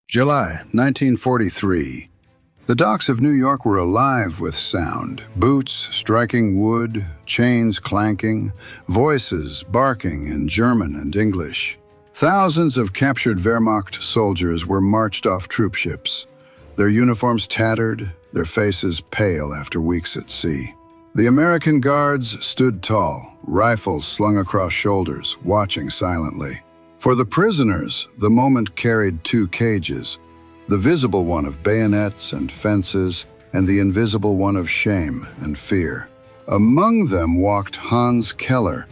July 1943. The docks of New York were alive with sound. Boots striking wood, chains clanking, voices barking in German and English. Thousands of captured Wehrmacht soldiers were marched off troop ships, their uniforms tattered, their faces pale after weeks at sea. The American guards stood tall, rifles slung across shoulders, watching silently. For the prisoners, the moment carried two cages, the visible one of bayonets and fences, and the invisible one of shame and fear. Among them walked Hans Keller,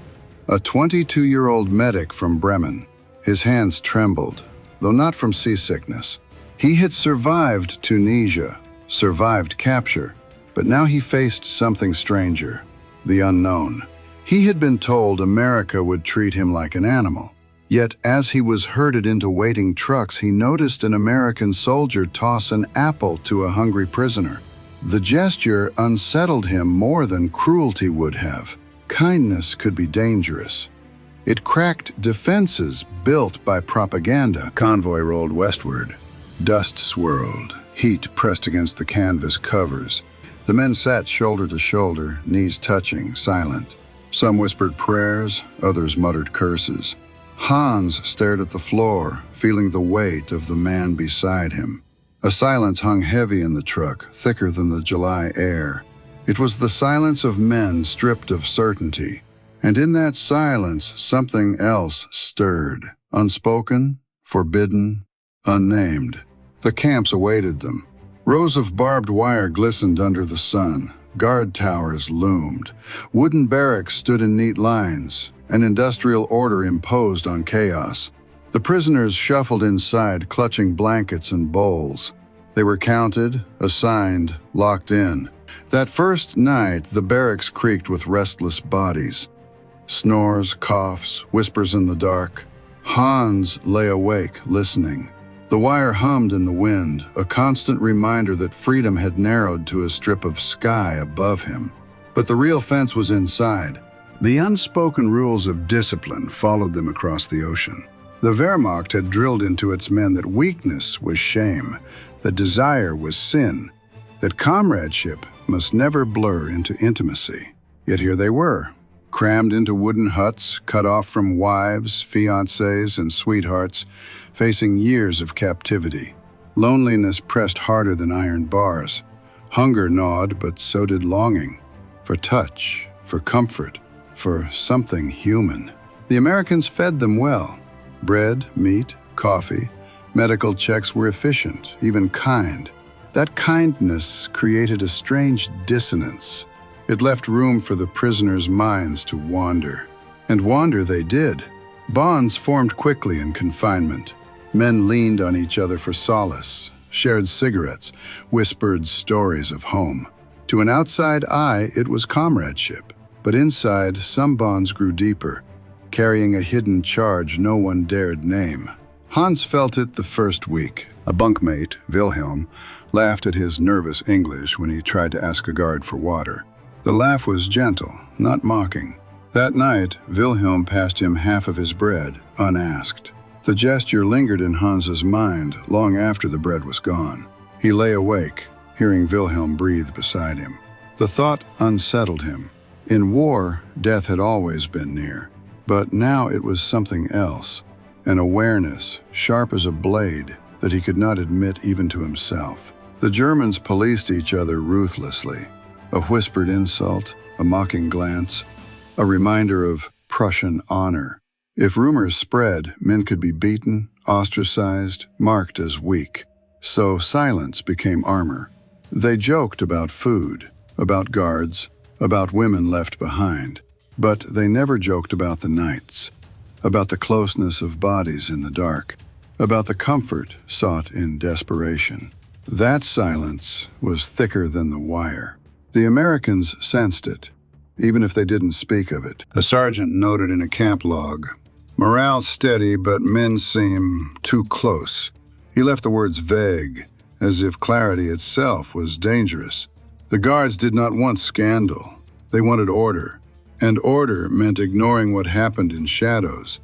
a 22-year-old medic from Bremen. His hands trembled, though not from seasickness. He had survived Tunisia, survived capture, but now he faced something stranger, the unknown. He had been told America would treat him like an animal. Yet, as he was herded into waiting trucks, he noticed an American soldier toss an apple to a hungry prisoner. The gesture unsettled him more than cruelty would have. Kindness could be dangerous. It cracked defenses built by propaganda. Convoy rolled westward. Dust swirled. Heat pressed against the canvas covers. The men sat shoulder to shoulder, knees touching, silent. Some whispered prayers, others muttered curses. Hans stared at the floor, feeling the weight of the man beside him. A silence hung heavy in the truck, thicker than the July air. It was the silence of men stripped of certainty. And in that silence, something else stirred. Unspoken, forbidden, unnamed. The camps awaited them. Rows of barbed wire glistened under the sun. Guard towers loomed. Wooden barracks stood in neat lines. An industrial order imposed on chaos. The prisoners shuffled inside, clutching blankets and bowls. They were counted, assigned, locked in. That first night, the barracks creaked with restless bodies. Snores, coughs, whispers in the dark. Hans lay awake, listening. The wire hummed in the wind, a constant reminder that freedom had narrowed to a strip of sky above him. But the real fence was inside. The unspoken rules of discipline followed them across the ocean. The Wehrmacht had drilled into its men that weakness was shame, that desire was sin, that comradeship must never blur into intimacy. Yet here they were, crammed into wooden huts, cut off from wives, fiancés, and sweethearts, facing years of captivity. Loneliness pressed harder than iron bars. Hunger gnawed, but so did longing. For touch, for comfort, for something human. The Americans fed them well. Bread, meat, coffee. Medical checks were efficient, even kind. That kindness created a strange dissonance. It left room for the prisoners' minds to wander. And wander they did. Bonds formed quickly in confinement. Men leaned on each other for solace, shared cigarettes, whispered stories of home. To an outside eye, it was comradeship. But inside, some bonds grew deeper, carrying a hidden charge no one dared name. Hans felt it the first week. A bunkmate, Wilhelm, laughed at his nervous English when he tried to ask a guard for water. The laugh was gentle, not mocking. That night, Wilhelm passed him half of his bread, unasked. The gesture lingered in Hans's mind long after the bread was gone. He lay awake, hearing Wilhelm breathe beside him. The thought unsettled him. In war, death had always been near, but now it was something else, an awareness, sharp as a blade, that he could not admit even to himself. The Germans policed each other ruthlessly. A whispered insult, a mocking glance, a reminder of Prussian honor. If rumors spread, men could be beaten, ostracized, marked as weak. So silence became armor. They joked about food, about guards, about women left behind, but they never joked about the nights, about the closeness of bodies in the dark, about the comfort sought in desperation. That silence was thicker than the wire. The Americans sensed it, even if they didn't speak of it. A sergeant noted in a camp log, "Morale steady, but men seem too close." He left the words vague, as if clarity itself was dangerous. The guards did not want scandal. They wanted order. And order meant ignoring what happened in shadows,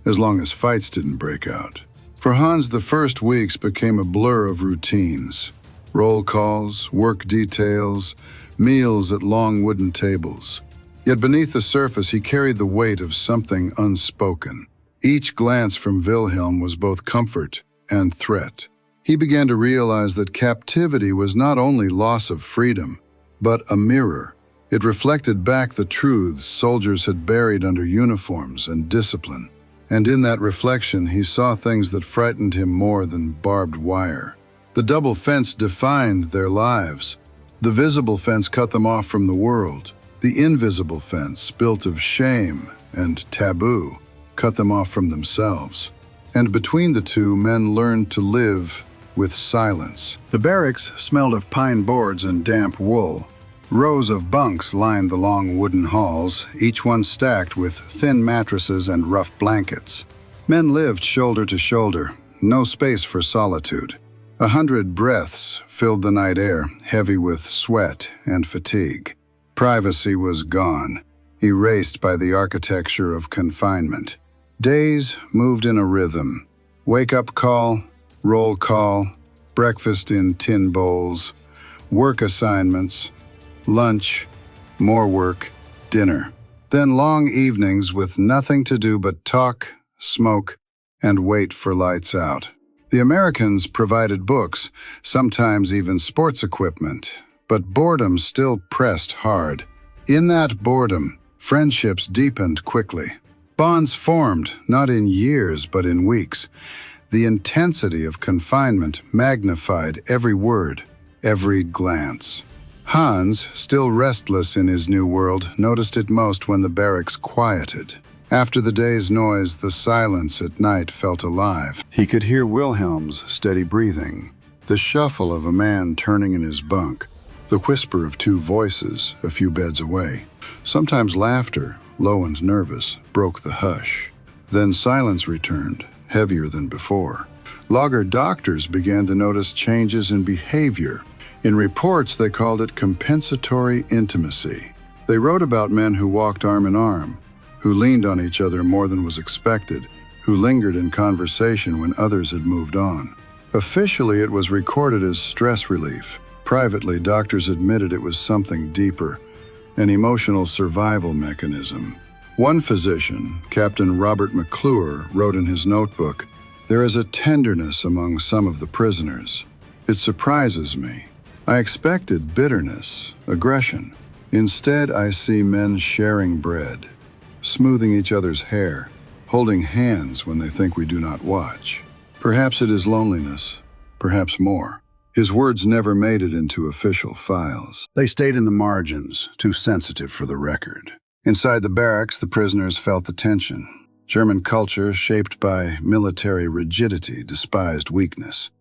as long as fights didn't break out. For Hans, the first weeks became a blur of routines. Roll calls, work details, meals at long wooden tables. Yet beneath the surface, he carried the weight of something unspoken. Each glance from Wilhelm was both comfort and threat. He began to realize that captivity was not only loss of freedom, but a mirror. It reflected back the truths soldiers had buried under uniforms and discipline. And in that reflection, he saw things that frightened him more than barbed wire. The double fence defined their lives. The visible fence cut them off from the world. The invisible fence, built of shame and taboo, cut them off from themselves. And between the two, men learned to live with silence. The barracks smelled of pine boards and damp wool. Rows of bunks lined the long wooden halls, each one stacked with thin mattresses and rough blankets. Men lived shoulder to shoulder, no space for solitude. 100 breaths filled the night air, heavy with sweat and fatigue. Privacy was gone, erased by the architecture of confinement. Days moved in a rhythm. Wake-up call, roll call, breakfast in tin bowls, work assignments, lunch, more work, dinner. Then long evenings with nothing to do but talk, smoke, and wait for lights out. The Americans provided books, sometimes even sports equipment, but boredom still pressed hard. In that boredom, friendships deepened quickly. Bonds formed, not in years but in weeks. The intensity of confinement magnified every word, every glance. Hans, still restless in his new world, noticed it most when the barracks quieted. After the day's noise, the silence at night felt alive. He could hear Wilhelm's steady breathing, the shuffle of a man turning in his bunk, the whisper of two voices a few beds away. Sometimes laughter, low and nervous, broke the hush. Then silence returned, heavier than before. Lager doctors began to notice changes in behavior. In reports, they called it compensatory intimacy. They wrote about men who walked arm in arm, who leaned on each other more than was expected, who lingered in conversation when others had moved on. Officially, it was recorded as stress relief. Privately, doctors admitted it was something deeper, an emotional survival mechanism. One physician, Captain Robert McClure, wrote in his notebook, "There is a tenderness among some of the prisoners. It surprises me. I expected bitterness, aggression. Instead, I see men sharing bread, smoothing each other's hair, holding hands when they think we do not watch. Perhaps it is loneliness, perhaps more." His words never made it into official files. They stayed in the margins, too sensitive for the record. Inside the barracks, the prisoners felt the tension. German culture, shaped by military rigidity, despised weakness.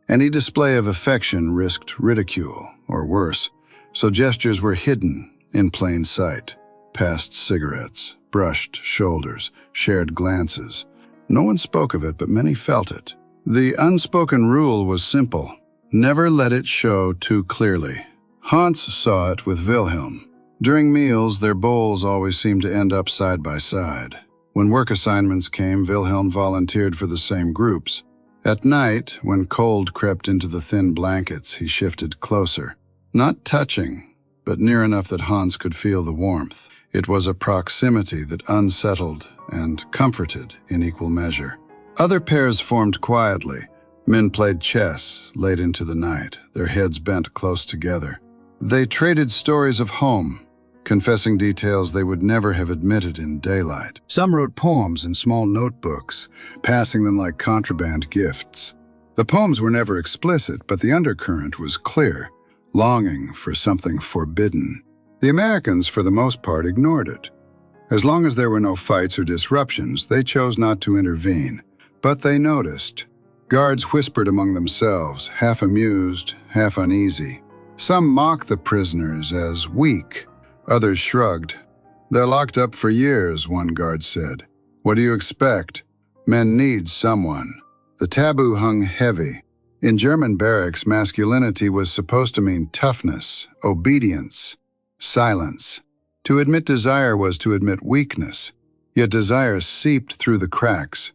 Any display of affection risked ridicule, or worse, so gestures were hidden in plain sight. Passed cigarettes, brushed shoulders, shared glances. No one spoke of it, but many felt it. The unspoken rule was simple. Never let it show too clearly. Hans saw it with Wilhelm. During meals, their bowls always seemed to end up side by side. When work assignments came, Wilhelm volunteered for the same groups. At night, when cold crept into the thin blankets, he shifted closer. Not touching, but near enough that Hans could feel the warmth. It was a proximity that unsettled and comforted in equal measure. Other pairs formed quietly. Men played chess late into the night, their heads bent close together. They traded stories of home, confessing details they would never have admitted in daylight. Some wrote poems in small notebooks, passing them like contraband gifts. The poems were never explicit, but the undercurrent was clear, longing for something forbidden. The Americans, for the most part, ignored it. As long as there were no fights or disruptions, they chose not to intervene. But they noticed. Guards whispered among themselves, half amused, half uneasy. Some mocked the prisoners as weak. Others shrugged. "They're locked up for years," one guard said. "What do you expect? Men need someone." The taboo hung heavy. In German barracks, masculinity was supposed to mean toughness, obedience, silence. To admit desire was to admit weakness, yet desire seeped through the cracks.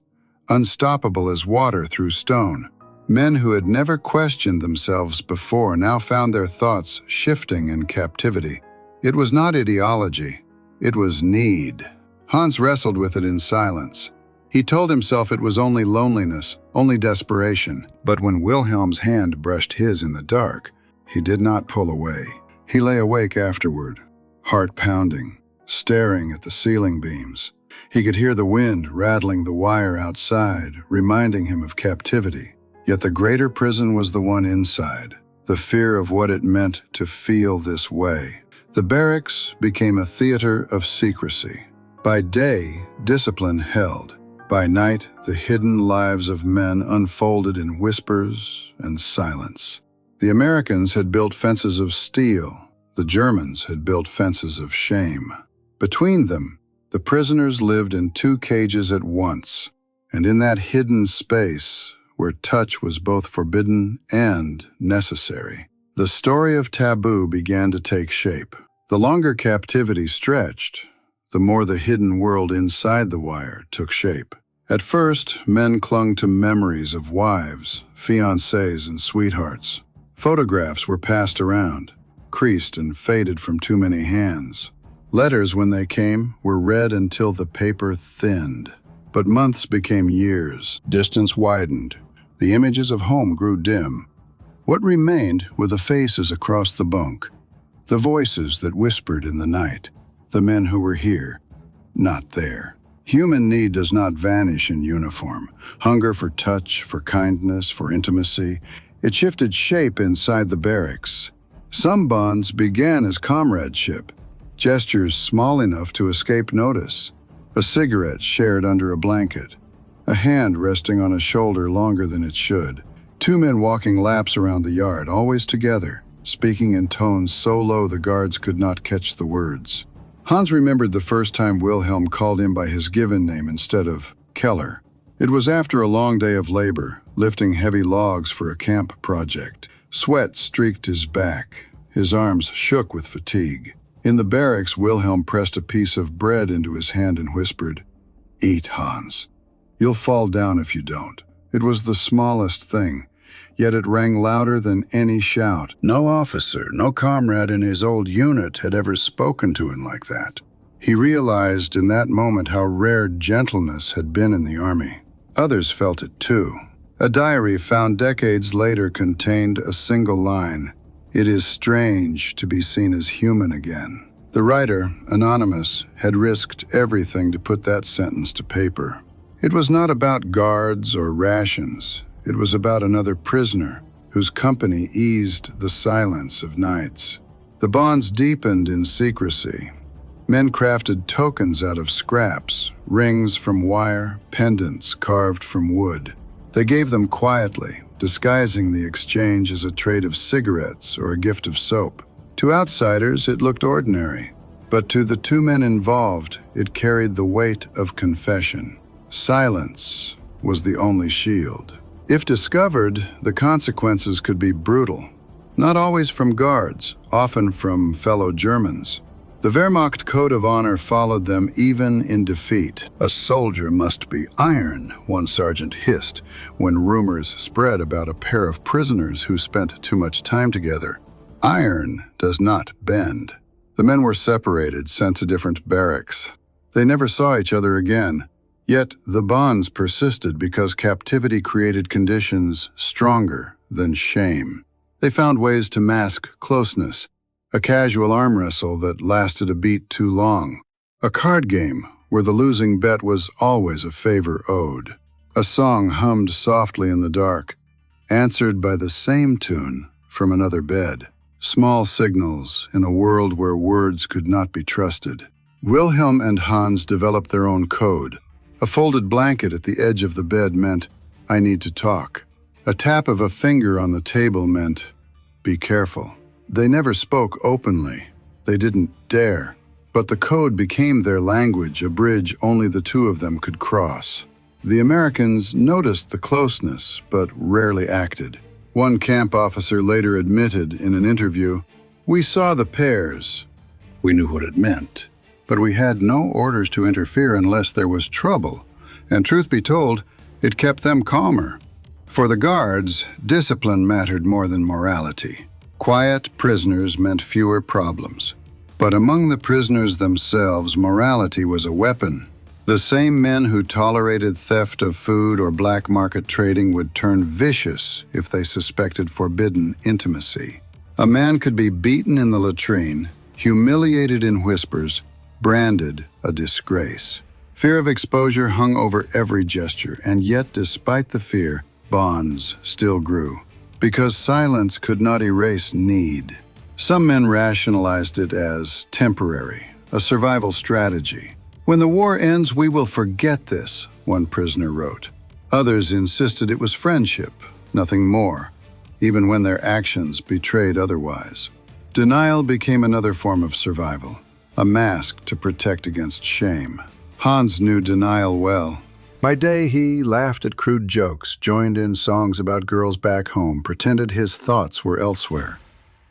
unstoppable as water through stone. Men who had never questioned themselves before now found their thoughts shifting in captivity. It was not ideology, it was need. Hans wrestled with it in silence. He told himself it was only loneliness, only desperation. But when Wilhelm's hand brushed his in the dark, he did not pull away. He lay awake afterward, heart pounding, staring at the ceiling beams. He could hear the wind rattling the wire outside, reminding him of captivity. Yet the greater prison was the one inside, the fear of what it meant to feel this way. The barracks became a theater of secrecy. By day, discipline held. By night, the hidden lives of men unfolded in whispers and silence. The Americans had built fences of steel. The Germans had built fences of shame. Between them, the prisoners lived in two cages at once, and in that hidden space, where touch was both forbidden and necessary, the story of Taboo began to take shape. The longer captivity stretched, the more the hidden world inside the wire took shape. At first, men clung to memories of wives, fiancés, and sweethearts. Photographs were passed around, creased and faded from too many hands. Letters, when they came, were read until the paper thinned. But months became years. Distance widened. The images of home grew dim. What remained were the faces across the bunk, the voices that whispered in the night, the men who were here, not there. Human need does not vanish in uniform. Hunger for touch, for kindness, for intimacy. It shifted shape inside the barracks. Some bonds began as comradeship, gestures small enough to escape notice, a cigarette shared under a blanket, a hand resting on a shoulder longer than it should. Two men walking laps around the yard, always together, speaking in tones so low the guards could not catch the words. Hans remembered the first time Wilhelm called him by his given name instead of Keller. It was after a long day of labor, lifting heavy logs for a camp project. Sweat streaked his back. His arms shook with fatigue. In the barracks, Wilhelm pressed a piece of bread into his hand and whispered, "Eat, Hans. You'll fall down if you don't." It was the smallest thing, yet it rang louder than any shout. No officer, no comrade in his old unit had ever spoken to him like that. He realized in that moment how rare gentleness had been in the army. Others felt it too. A diary found decades later contained a single line, "It is strange to be seen as human again." The writer, anonymous, had risked everything to put that sentence to paper. It was not about guards or rations. It was about another prisoner whose company eased the silence of nights. The bonds deepened in secrecy. Men crafted tokens out of scraps, rings from wire, pendants carved from wood. They gave them quietly, disguising the exchange as a trade of cigarettes or a gift of soap. To outsiders, it looked ordinary, but to the two men involved, it carried the weight of confession. Silence was the only shield. If discovered, the consequences could be brutal. Not always from guards, often from fellow Germans. The Wehrmacht code of honor followed them even in defeat. "A soldier must be iron," one sergeant hissed when rumors spread about a pair of prisoners who spent too much time together. Iron does not bend. The men were separated, sent to different barracks. They never saw each other again. Yet the bonds persisted because captivity created conditions stronger than shame. They found ways to mask closeness, a casual arm wrestle that lasted a beat too long, a card game where the losing bet was always a favor owed, a song hummed softly in the dark, answered by the same tune from another bed. Small signals in a world where words could not be trusted. Wilhelm and Hans developed their own code. A folded blanket at the edge of the bed meant, "I need to talk." A tap of a finger on the table meant, "Be careful." They never spoke openly. They didn't dare. But the code became their language, a bridge only the two of them could cross. The Americans noticed the closeness, but rarely acted. One camp officer later admitted in an interview, "We saw the pairs. We knew what it meant. But we had no orders to interfere unless there was trouble. And truth be told, It kept them calmer. For the guards, discipline mattered more than morality. Quiet prisoners meant fewer problems. But among the prisoners themselves, morality was a weapon. The same men who tolerated theft of food or black market trading would turn vicious if they suspected forbidden intimacy. A man could be beaten in the latrine, humiliated in whispers, branded a disgrace. Fear of exposure hung over every gesture, and yet, despite the fear, bonds still grew. Because silence could not erase need. Some men rationalized it as temporary, a survival strategy. "When the war ends, we will forget this," one prisoner wrote. Others insisted it was friendship, nothing more, even when their actions betrayed otherwise. Denial became another form of survival, a mask to protect against shame. Hans knew denial well. By day, he laughed at crude jokes, joined in songs about girls back home, pretended his thoughts were elsewhere.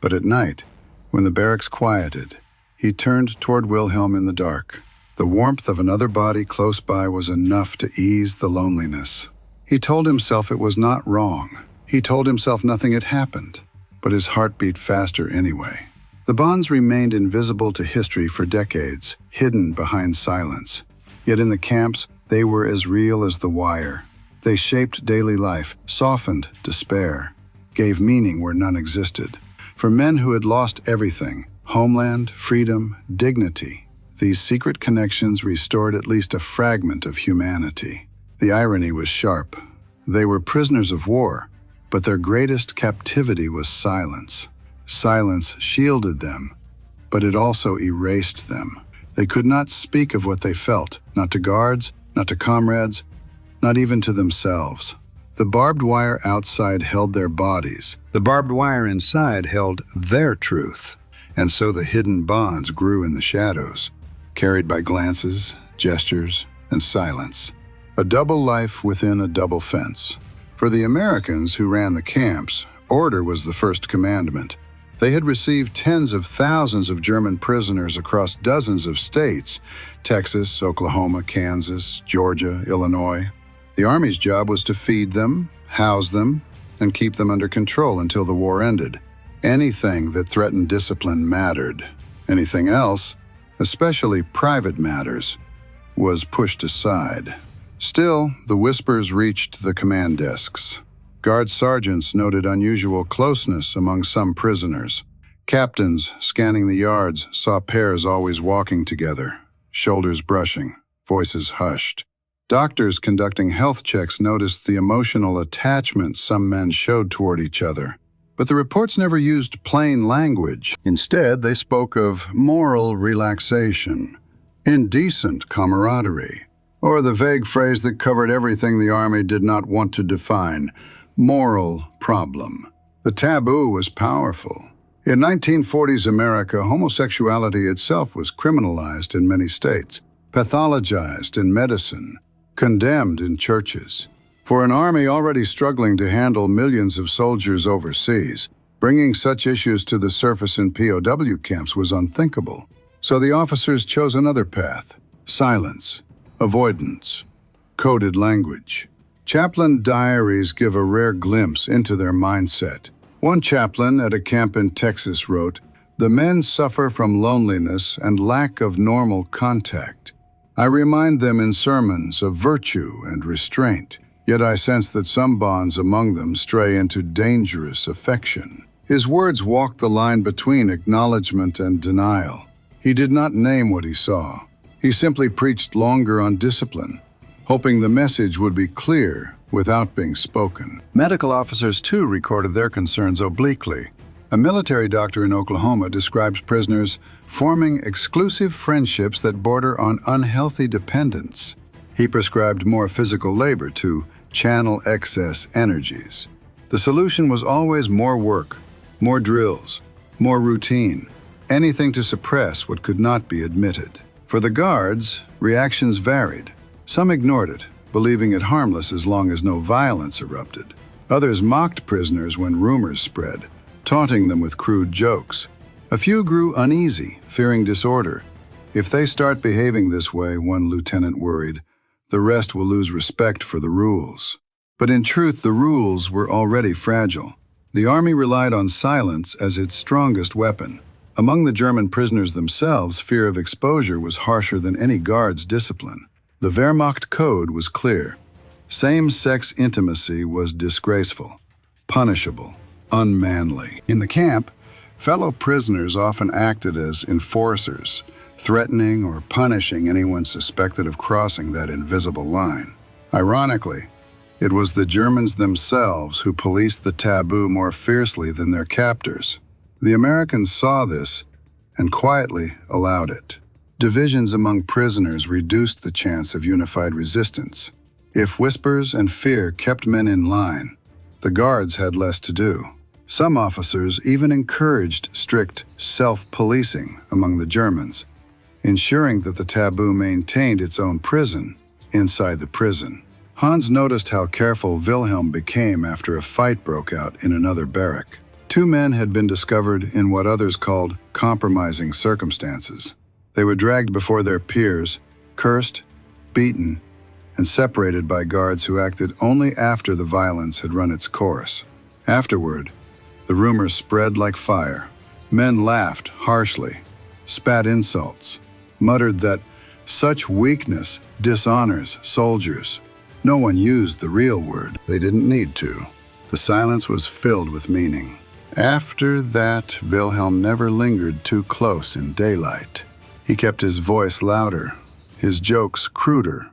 But at night, when the barracks quieted, he turned toward Wilhelm in the dark. The warmth of another body close by was enough to ease the loneliness. He told himself it was not wrong. He told himself nothing had happened, but his heart beat faster anyway. The bonds remained invisible to history for decades, hidden behind silence. Yet in the camps, they were as real as the wire. They shaped daily life, softened despair, gave meaning where none existed. For men who had lost everything, homeland, freedom, dignity, these secret connections restored at least a fragment of humanity. The irony was sharp. They were prisoners of war, but their greatest captivity was silence. Silence shielded them, but it also erased them. They could not speak of what they felt, not to guards, not to comrades, not even to themselves. The barbed wire outside held their bodies. The barbed wire inside held their truth. And so the hidden bonds grew in the shadows, carried by glances, gestures, and silence. A double life within a double fence. For the Americans who ran the camps, order was the first commandment. They had received tens of thousands of German prisoners across dozens of states: Texas, Oklahoma, Kansas, Georgia, Illinois. The Army's job was to feed them, house them, and keep them under control until the war ended. Anything that threatened discipline mattered. Anything else, especially private matters, was pushed aside. Still, the whispers reached the command desks. Guard sergeants noted unusual closeness among some prisoners. Captains, scanning the yards, saw pairs always walking together, shoulders brushing, voices hushed. Doctors conducting health checks noticed the emotional attachment some men showed toward each other. But the reports never used plain language. Instead, they spoke of moral relaxation, indecent camaraderie, or the vague phrase that covered everything the Army did not want to define: moral problem. The taboo was powerful. In 1940s America, homosexuality itself was criminalized in many states, pathologized in medicine, condemned in churches. For an army already struggling to handle millions of soldiers overseas, bringing such issues to the surface in POW camps was unthinkable. So the officers chose another path: silence, avoidance, coded language. Chaplain diaries give a rare glimpse into their mindset. One chaplain at a camp in Texas wrote, "The men suffer from loneliness and lack of normal contact. I remind them in sermons of virtue and restraint, yet I sense that some bonds among them stray into dangerous affection." His words walked the line between acknowledgement and denial. He did not name what he saw. He simply preached longer on discipline, hoping the message would be clear without being spoken. Medical officers, too, recorded their concerns obliquely. A military doctor in Oklahoma describes prisoners forming exclusive friendships that border on unhealthy dependence. He prescribed more physical labor to channel excess energies. The solution was always more work, more drills, more routine, anything to suppress what could not be admitted. For the guards, reactions varied. Some ignored it, believing it harmless as long as no violence erupted. Others mocked prisoners when rumors spread, taunting them with crude jokes. A few grew uneasy, fearing disorder. If they start behaving this way, one lieutenant worried, the rest will lose respect for the rules. But in truth, the rules were already fragile. The army relied on silence as its strongest weapon. Among the German prisoners themselves, fear of exposure was harsher than any guard's discipline. The Wehrmacht code was clear. Same-sex intimacy was disgraceful, punishable, unmanly. In the camp, fellow prisoners often acted as enforcers, threatening or punishing anyone suspected of crossing that invisible line. Ironically, it was the Germans themselves who policed the taboo more fiercely than their captors. The Americans saw this and quietly allowed it. Divisions among prisoners reduced the chance of unified resistance. If whispers and fear kept men in line, the guards had less to do. Some officers even encouraged strict self-policing among the Germans, ensuring that the taboo maintained its own prison inside the prison. Hans noticed how careful Wilhelm became after a fight broke out in another barrack. Two men had been discovered in what others called compromising circumstances. They were dragged before their peers, cursed, beaten, and separated by guards who acted only after the violence had run its course. Afterward, the rumors spread like fire. Men laughed harshly, spat insults, muttered that such weakness dishonors soldiers. No one used the real word. They didn't need to. The silence was filled with meaning. After that, Wilhelm never lingered too close in daylight. He kept his voice louder, his jokes cruder,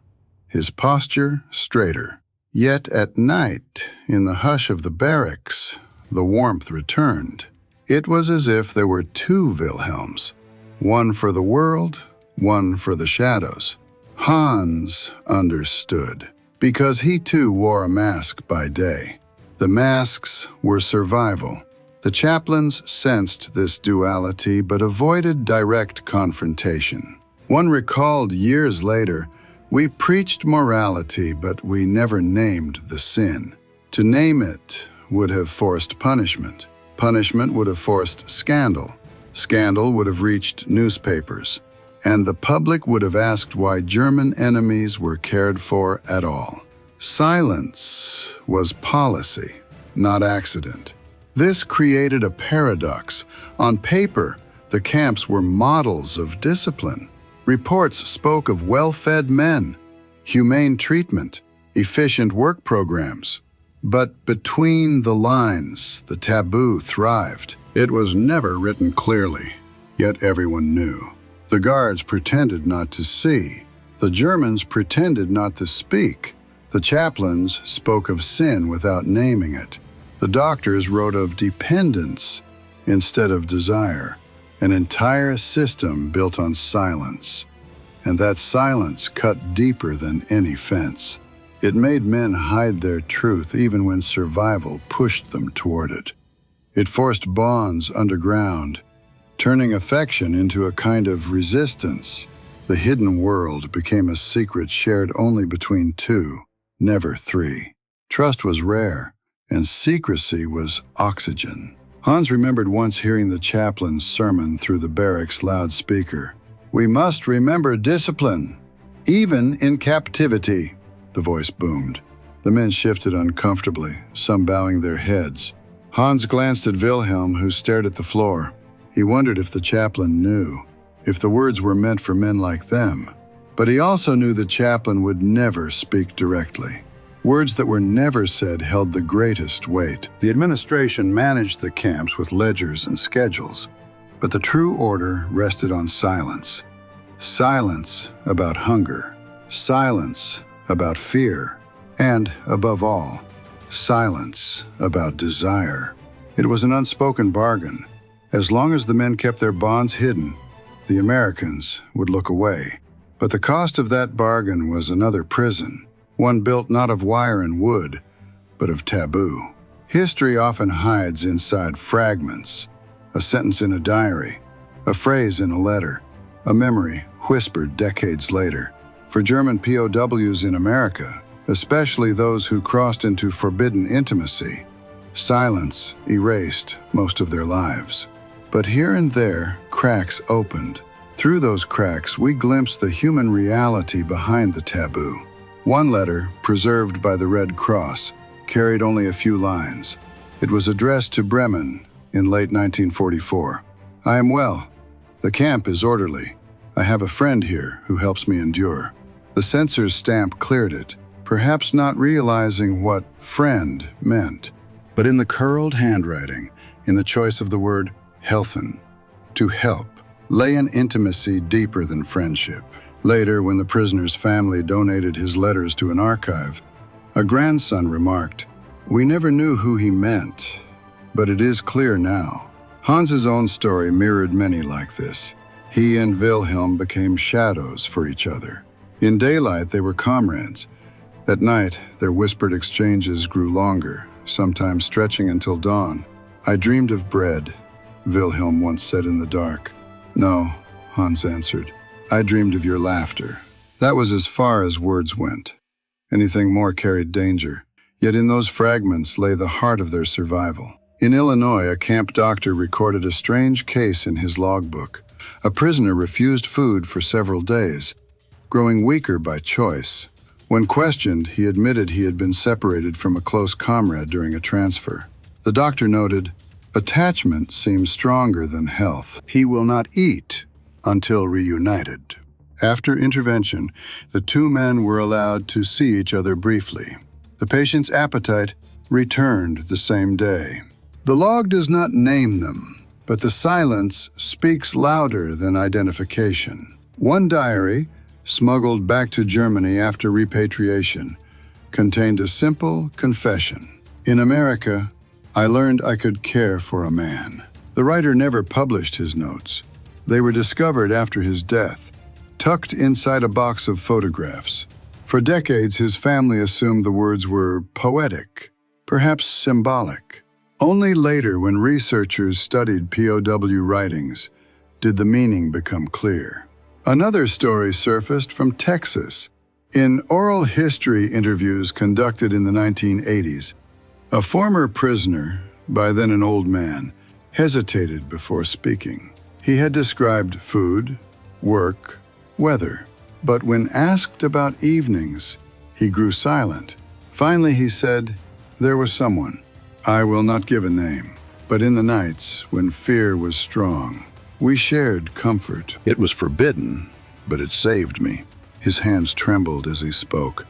his posture straighter. Yet at night, in the hush of the barracks, the warmth returned. It was as if there were two Wilhelms, one for the world, one for the shadows. Hans understood, because he too wore a mask by day. The masks were survival. The chaplains sensed this duality but avoided direct confrontation. One recalled years later, "We preached morality, but we never named the sin. To name it would have forced punishment. Punishment would have forced scandal. Scandal would have reached newspapers. And the public would have asked why German enemies were cared for at all." Silence was policy, not accident. This created a paradox. On paper, the camps were models of discipline. Reports spoke of well-fed men, humane treatment, efficient work programs. But between the lines, the taboo thrived. It was never written clearly, yet everyone knew. The guards pretended not to see. The Germans pretended not to speak. The chaplains spoke of sin without naming it. The doctors wrote of dependence instead of desire. An entire system built on silence. And that silence cut deeper than any fence. It made men hide their truth even when survival pushed them toward it. It forced bonds underground, turning affection into a kind of resistance. The hidden world became a secret shared only between two, never three. Trust was rare, and secrecy was oxygen. Hans remembered once hearing the chaplain's sermon through the barracks loudspeaker. "We must remember discipline, even in captivity," the voice boomed. The men shifted uncomfortably, some bowing their heads. Hans glanced at Wilhelm, who stared at the floor. He wondered if the chaplain knew, if the words were meant for men like them. But he also knew the chaplain would never speak directly. Words that were never said held the greatest weight. The administration managed the camps with ledgers and schedules, but the true order rested on silence. Silence about hunger, silence about fear, and, above all, silence about desire. It was an unspoken bargain. As long as the men kept their bonds hidden, the Americans would look away. But the cost of that bargain was another prison, one built not of wire and wood, but of taboo. History often hides inside fragments, a sentence in a diary, a phrase in a letter, a memory whispered decades later. For German POWs in America, especially those who crossed into forbidden intimacy, silence erased most of their lives. But here and there, cracks opened. Through those cracks, we glimpsed the human reality behind the taboo. One letter, preserved by the Red Cross, carried only a few lines. It was addressed to Bremen in late 1944. "I am well. The camp is orderly. I have a friend here who helps me endure." The censor's stamp cleared it, perhaps not realizing what "friend" meant. But in the curled handwriting, in the choice of the word "helfen," to help, lay an intimacy deeper than friendship. Later, when the prisoner's family donated his letters to an archive, a grandson remarked, "We never knew who he meant, but it is clear now." Hans's own story mirrored many like this. He and Wilhelm became shadows for each other. In daylight, they were comrades. At night, their whispered exchanges grew longer, sometimes stretching until dawn. "I dreamed of bread," Wilhelm once said in the dark. "No," Hans answered. "I dreamed of your laughter." That was as far as words went. Anything more carried danger. Yet in those fragments lay the heart of their survival. In Illinois, a camp doctor recorded a strange case in his logbook. A prisoner refused food for several days, growing weaker by choice. When questioned, he admitted he had been separated from a close comrade during a transfer. The doctor noted, "Attachment seems stronger than health. He will not eat until reunited." After intervention, the two men were allowed to see each other briefly. The patient's appetite returned the same day. The log does not name them, but the silence speaks louder than identification. One diary, smuggled back to Germany after repatriation, contained a simple confession. "In America, I learned I could care for a man." The writer never published his notes. They were discovered after his death, tucked inside a box of photographs. For decades, his family assumed the words were poetic, perhaps symbolic. Only later, when researchers studied POW writings, did the meaning become clear. Another story surfaced from Texas. In oral history interviews conducted in the 1980s, a former prisoner, by then an old man, hesitated before speaking. He had described food, work, weather, but when asked about evenings, he grew silent. Finally, he said, "There was someone. I will not give a name, but in the nights when fear was strong, we shared comfort. It was forbidden, but it saved me." His hands trembled as he spoke,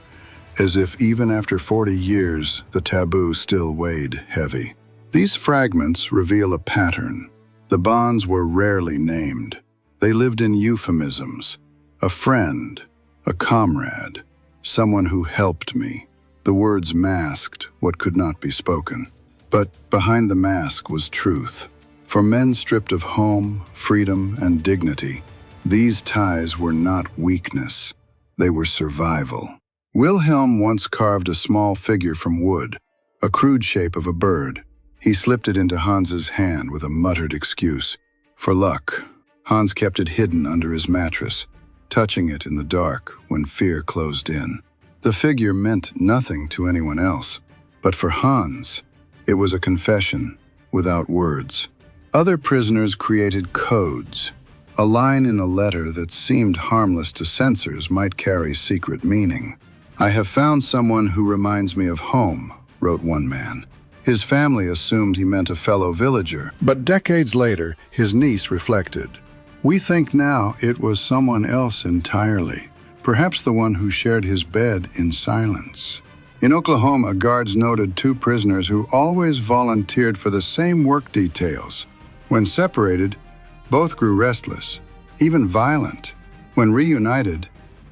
as if even after 40 years, the taboo still weighed heavy. These fragments reveal a pattern. The bonds were rarely named. They lived in euphemisms. A friend, a comrade, someone who helped me. The words masked what could not be spoken. But behind the mask was truth. For men stripped of home, freedom, and dignity, these ties were not weakness. They were survival. Wilhelm once carved a small figure from wood, a crude shape of a bird. He slipped it into Hans's hand with a muttered excuse. For luck, Hans kept it hidden under his mattress, touching it in the dark when fear closed in. The figure meant nothing to anyone else, but for Hans, it was a confession without words. Other prisoners created codes. A line in a letter that seemed harmless to censors might carry secret meaning. "I have found someone who reminds me of home," wrote one man. His family assumed he meant a fellow villager, but decades later, his niece reflected. "We think now it was someone else entirely, perhaps the one who shared his bed in silence." In Oklahoma, guards noted two prisoners who always volunteered for the same work details. When separated, both grew restless, even violent. When reunited,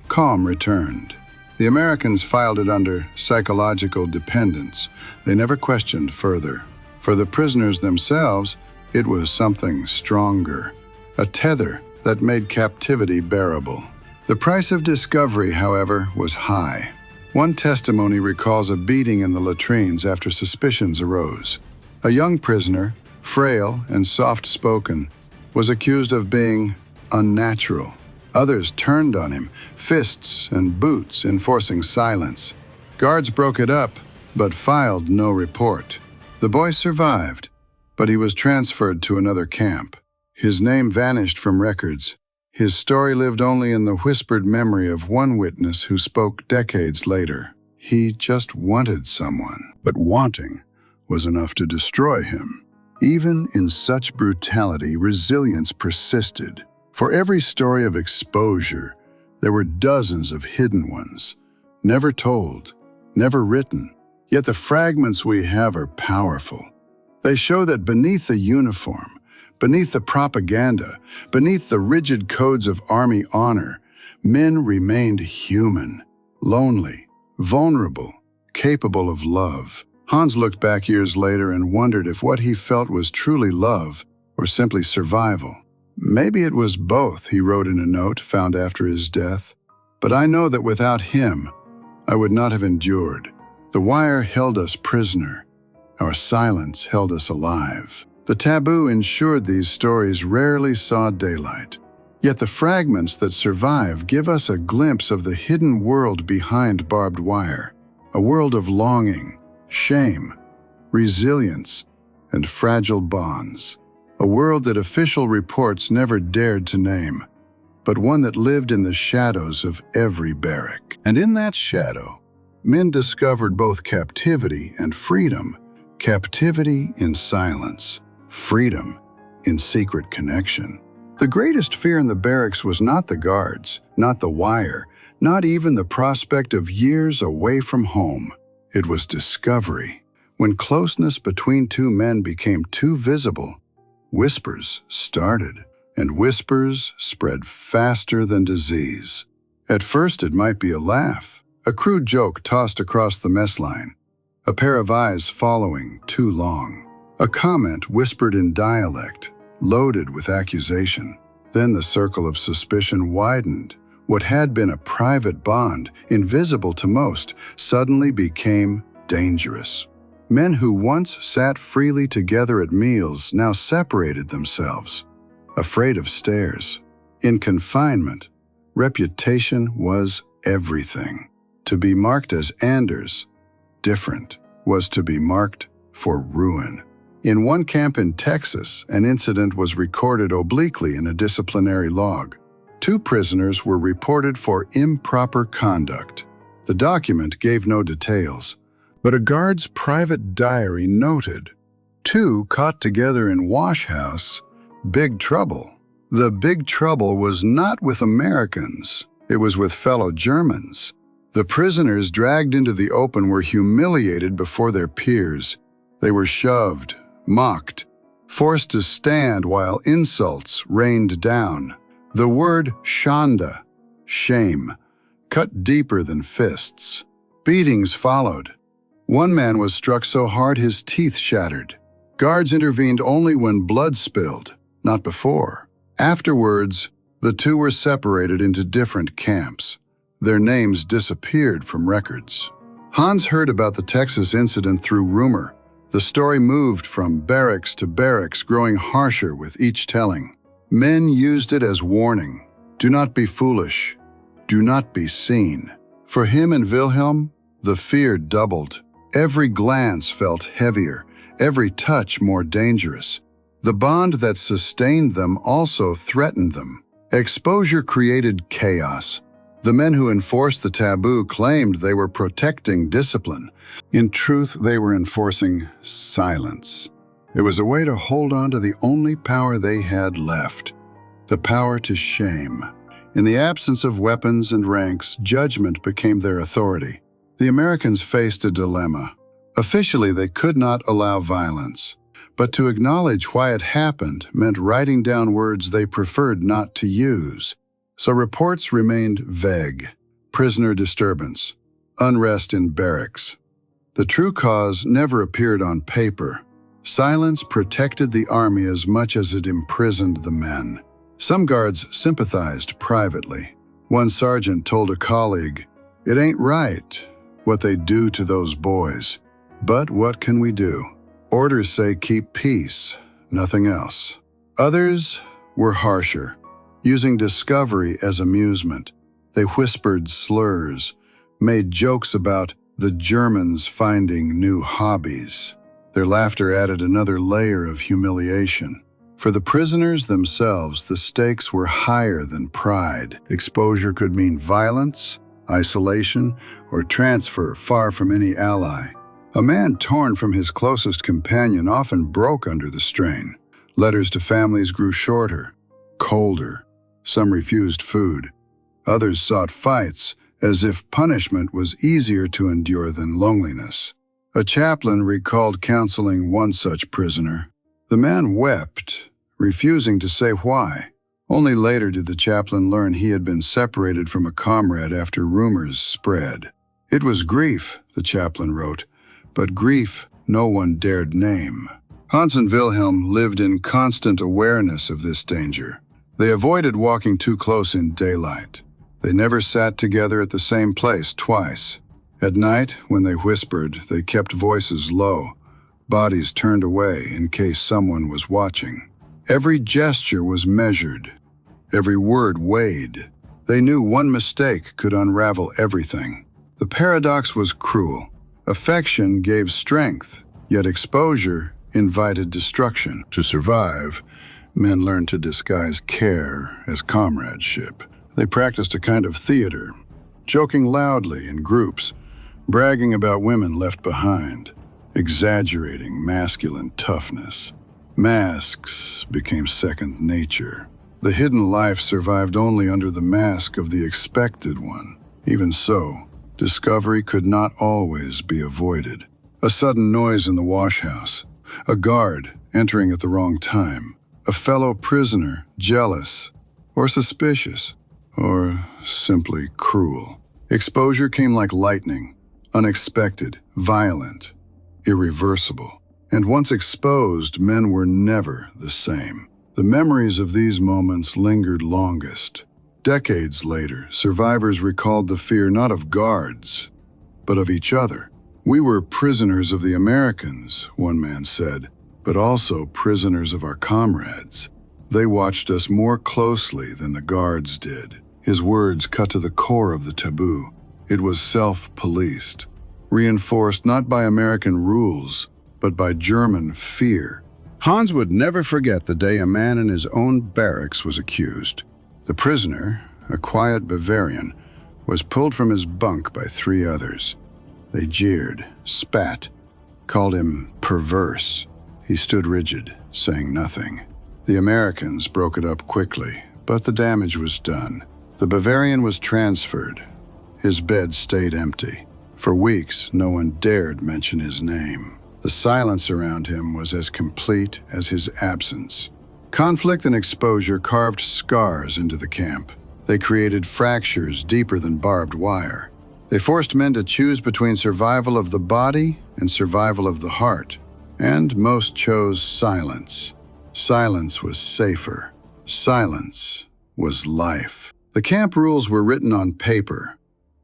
calm returned. The Americans filed it under psychological dependence. They never questioned further. For the prisoners themselves, it was something stronger, a tether that made captivity bearable. The price of discovery, however, was high. One testimony recalls a beating in the latrines after suspicions arose. A young prisoner, frail and soft-spoken, was accused of being unnatural. Others turned on him, fists and boots enforcing silence. Guards broke it up, but filed no report. The boy survived, but he was transferred to another camp. His name vanished from records. His story lived only in the whispered memory of one witness who spoke decades later. He just wanted someone, but wanting was enough to destroy him. Even in such brutality, resilience persisted. For every story of exposure, there were dozens of hidden ones, never told, never written. Yet the fragments we have are powerful. They show that beneath the uniform, beneath the propaganda, beneath the rigid codes of army honor, men remained human, lonely, vulnerable, capable of love. Hans looked back years later and wondered if what he felt was truly love or simply survival. Maybe it was both, he wrote in a note found after his death. But I know that without him, I would not have endured. The wire held us prisoner. Our silence held us alive. The taboo ensured these stories rarely saw daylight. Yet the fragments that survive give us a glimpse of the hidden world behind barbed wire, a world of longing, shame, resilience, and fragile bonds. A world that official reports never dared to name, but one that lived in the shadows of every barrack. And in that shadow, men discovered both captivity and freedom. Captivity in silence, freedom in secret connection. The greatest fear in the barracks was not the guards, not the wire, not even the prospect of years away from home. It was discovery. When closeness between two men became too visible, whispers started, and whispers spread faster than disease. At first it might be a laugh, a crude joke tossed across the mess line, a pair of eyes following too long, a comment whispered in dialect, loaded with accusation. Then the circle of suspicion widened. What had been a private bond, invisible to most, suddenly became dangerous. Men who once sat freely together at meals now separated themselves, afraid of stares. In confinement, reputation was everything. To be marked as Anders, different, was to be marked for ruin. In one camp in Texas, an incident was recorded obliquely in a disciplinary log. 2 prisoners were reported for improper conduct. The document gave no details, but a guard's private diary noted, 2 caught together in wash house, big trouble. The big trouble was not with Americans, it was with fellow Germans. The prisoners dragged into the open were humiliated before their peers. They were shoved, mocked, forced to stand while insults rained down. The word Schande, shame, cut deeper than fists. Beatings followed. One man was struck so hard his teeth shattered. Guards intervened only when blood spilled, not before. Afterwards, the 2 were separated into different camps. Their names disappeared from records. Hans heard about the Texas incident through rumor. The story moved from barracks to barracks, growing harsher with each telling. Men used it as warning. Do not be foolish. Do not be seen. For him and Wilhelm, the fear doubled. Every glance felt heavier, every touch more dangerous. The bond that sustained them also threatened them. Exposure created chaos. The men who enforced the taboo claimed they were protecting discipline. In truth, they were enforcing silence. It was a way to hold on to the only power they had left, the power to shame. In the absence of weapons and ranks, judgment became their authority. The Americans faced a dilemma. Officially, they could not allow violence, but to acknowledge why it happened meant writing down words they preferred not to use. So reports remained vague. Prisoner disturbance, unrest in barracks. The true cause never appeared on paper. Silence protected the army as much as it imprisoned the men. Some guards sympathized privately. One sergeant told a colleague, "It ain't right what they do to those boys. But what can we do? Orders say keep peace, nothing else." Others were harsher, using discovery as amusement. They whispered slurs, made jokes about the Germans finding new hobbies. Their laughter added another layer of humiliation. For the prisoners themselves, the stakes were higher than pride. Exposure could mean violence, isolation, or transfer far from any ally. A man torn from his closest companion often broke under the strain. Letters to families grew shorter, colder. Some refused food. Others sought fights, as if punishment was easier to endure than loneliness. A chaplain recalled counseling one such prisoner. The man wept, refusing to say why. Only later did the chaplain learn he had been separated from a comrade after rumors spread. It was grief, the chaplain wrote, but grief no one dared name. Hans and Wilhelm lived in constant awareness of this danger. They avoided walking too close in daylight. They never sat together at the same place twice. At night, when they whispered, they kept voices low, bodies turned away in case someone was watching. Every gesture was measured, every word weighed. They knew one mistake could unravel everything. The paradox was cruel. Affection gave strength, yet exposure invited destruction. To survive, men learned to disguise care as comradeship. They practiced a kind of theater, joking loudly in groups, bragging about women left behind, exaggerating masculine toughness. Masks became second nature. The hidden life survived only under the mask of the expected one. Even so, discovery could not always be avoided. A sudden noise in the washhouse, a guard entering at the wrong time, a fellow prisoner jealous or suspicious, or simply cruel. Exposure came like lightning, unexpected, violent, irreversible. And once exposed, men were never the same. The memories of these moments lingered longest. Decades later, survivors recalled the fear not of guards, but of each other. We were prisoners of the Americans, one man said, but also prisoners of our comrades. They watched us more closely than the guards did. His words cut to the core of the taboo. It was self-policed, reinforced not by American rules, but by German fear. Hans would never forget the day a man in his own barracks was accused. The prisoner, a quiet Bavarian, was pulled from his bunk by 3 others. They jeered, spat, called him perverse. He stood rigid, saying nothing. The Americans broke it up quickly, but the damage was done. The Bavarian was transferred. His bed stayed empty. For weeks, no one dared mention his name. The silence around him was as complete as his absence. Conflict and exposure carved scars into the camp. They created fractures deeper than barbed wire. They forced men to choose between survival of the body and survival of the heart. And most chose silence. Silence was safer. Silence was life. The camp rules were written on paper,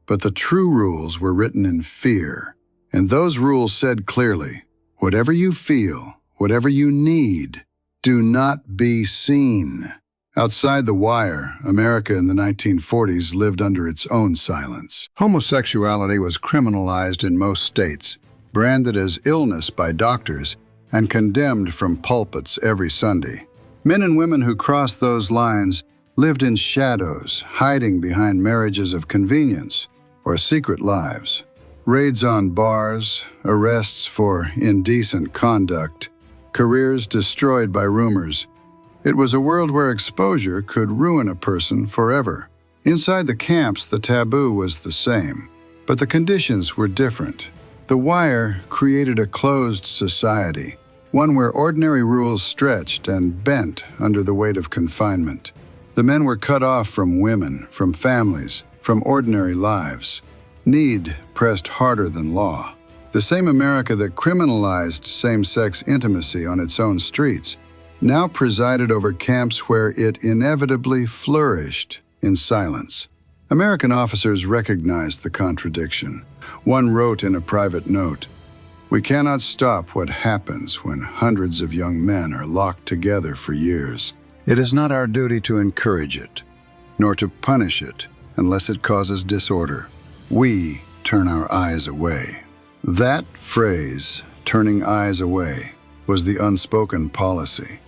but the true rules were written in fear. And those rules said clearly, whatever you feel, whatever you need, do not be seen. Outside the wire, America in the 1940s lived under its own silence. Homosexuality was criminalized in most states, branded as illness by doctors, and condemned from pulpits every Sunday. Men and women who crossed those lines lived in shadows, hiding behind marriages of convenience or secret lives. Raids on bars, arrests for indecent conduct, careers destroyed by rumors. It was a world where exposure could ruin a person forever. Inside the camps, the taboo was the same, but the conditions were different. The wire created a closed society, one where ordinary rules stretched and bent under the weight of confinement. The men were cut off from women, from families, from ordinary lives. Need pressed harder than law. The same America that criminalized same-sex intimacy on its own streets now presided over camps where it inevitably flourished in silence. American officers recognized the contradiction. One wrote in a private note, "We cannot stop what happens when hundreds of young men are locked together for years. It is not our duty to encourage it, nor to punish it unless it causes disorder. We turn our eyes away." That phrase, turning eyes away, was the unspoken policy.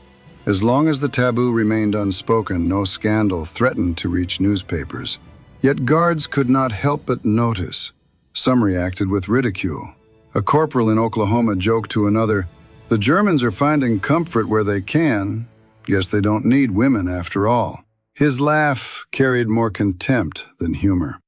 As long as the taboo remained unspoken, no scandal threatened to reach newspapers. Yet guards could not help but notice. Some reacted with ridicule. A corporal in Oklahoma joked to another, "The Germans are finding comfort where they can. Guess they don't need women after all." His laugh carried more contempt than humor.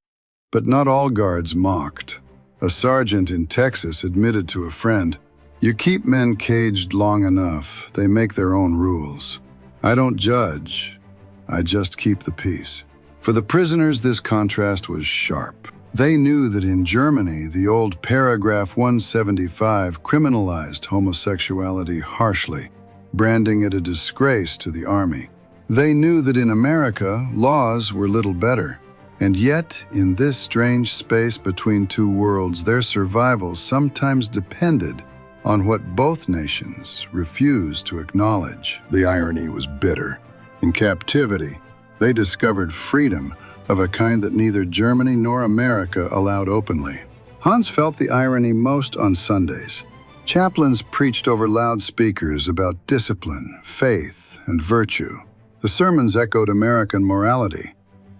But not all guards mocked. A sergeant in Texas admitted to a friend, "You keep men caged long enough, they make their own rules. I don't judge, I just keep the peace." For the prisoners, this contrast was sharp. They knew that in Germany, the old paragraph 175 criminalized homosexuality harshly, branding it a disgrace to the army. They knew that in America, laws were little better. And yet, in this strange space between two worlds, their survival sometimes depended on what both nations refused to acknowledge. The irony was bitter. In captivity, they discovered freedom of a kind that neither Germany nor America allowed openly. Hans felt the irony most on Sundays. Chaplains preached over loudspeakers about discipline, faith, and virtue. The sermons echoed American morality,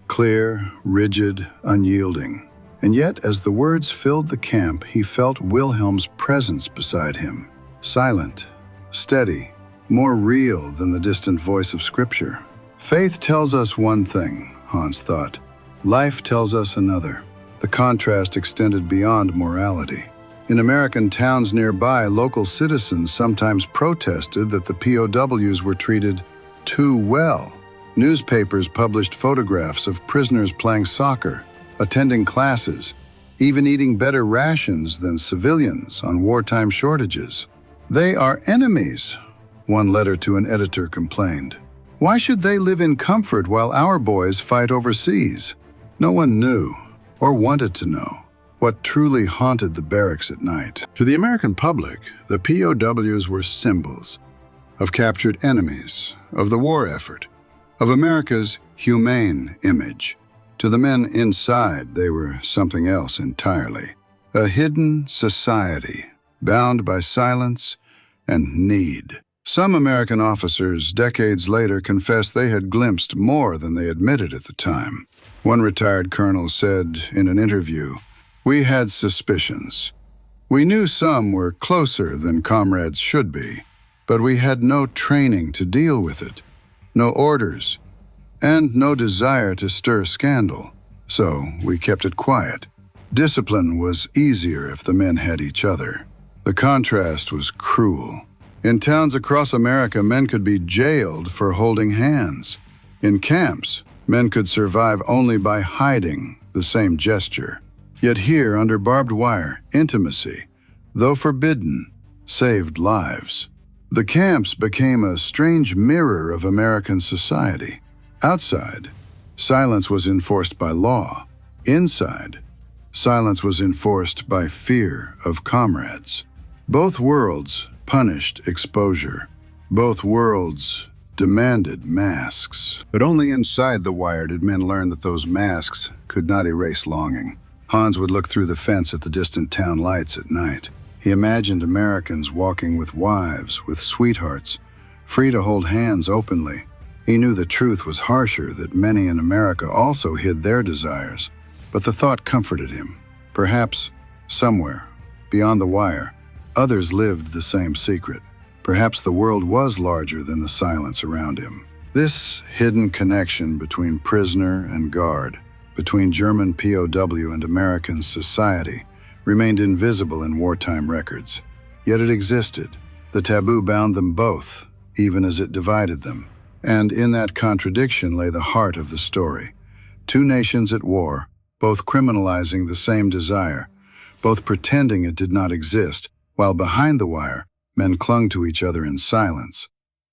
clear, rigid, unyielding. And yet, as the words filled the camp, he felt Wilhelm's presence beside him, silent, steady, more real than the distant voice of Scripture. Faith tells us one thing, Hans thought. Life tells us another. The contrast extended beyond morality. In American towns nearby, local citizens sometimes protested that the POWs were treated too well. Newspapers published photographs of prisoners playing soccer, attending classes, even eating better rations than civilians on wartime shortages. "They are enemies," one letter to an editor complained. "Why should they live in comfort while our boys fight overseas?" No one knew, or wanted to know, what truly haunted the barracks at night. To the American public, the POWs were symbols of captured enemies, of the war effort, of America's humane image. To the men inside, they were something else entirely. A hidden society, bound by silence and need. Some American officers, decades later, confessed they had glimpsed more than they admitted at the time. One retired colonel said in an interview, "We had suspicions. We knew some were closer than comrades should be, but we had no training to deal with it, no orders, and no desire to stir scandal, so we kept it quiet. Discipline was easier if the men had each other." The contrast was cruel. In towns across America, men could be jailed for holding hands. In camps, men could survive only by hiding the same gesture. Yet here, under barbed wire, intimacy, though forbidden, saved lives. The camps became a strange mirror of American society. Outside, silence was enforced by law. Inside, silence was enforced by fear of comrades. Both worlds punished exposure. Both worlds demanded masks. But only inside the wire did men learn that those masks could not erase longing. Hans would look through the fence at the distant town lights at night. He imagined Americans walking with wives, with sweethearts, free to hold hands openly. He knew the truth was harsher, that many in America also hid their desires. But the thought comforted him. Perhaps, somewhere, beyond the wire, others lived the same secret. Perhaps the world was larger than the silence around him. This hidden connection between prisoner and guard, between German POW and American society, remained invisible in wartime records. Yet it existed. The taboo bound them both, even as it divided them. And in that contradiction lay the heart of the story. Two nations at war, both criminalizing the same desire, both pretending it did not exist, while behind the wire, men clung to each other in silence,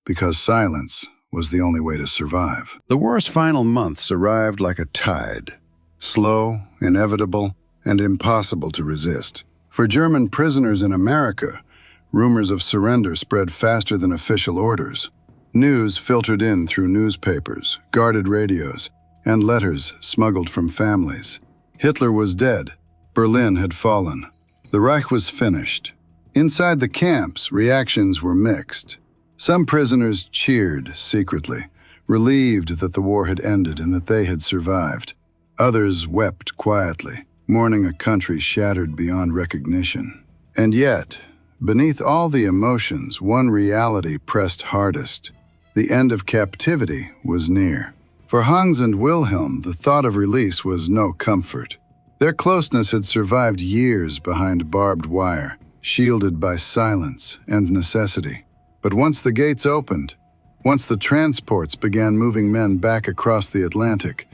because silence was the only way to survive. The war's final months arrived like a tide, slow, inevitable, and impossible to resist. For German prisoners in America, rumors of surrender spread faster than official orders. News filtered in through newspapers, guarded radios, and letters smuggled from families. Hitler was dead. Berlin had fallen. The Reich was finished. Inside the camps, reactions were mixed. Some prisoners cheered secretly, relieved that the war had ended and that they had survived. Others wept quietly, mourning a country shattered beyond recognition. And yet, beneath all the emotions, one reality pressed hardest. The end of captivity was near. For Hans and Wilhelm, the thought of release was no comfort. Their closeness had survived years behind barbed wire, shielded by silence and necessity. But once the gates opened, once the transports began moving men back across the Atlantic,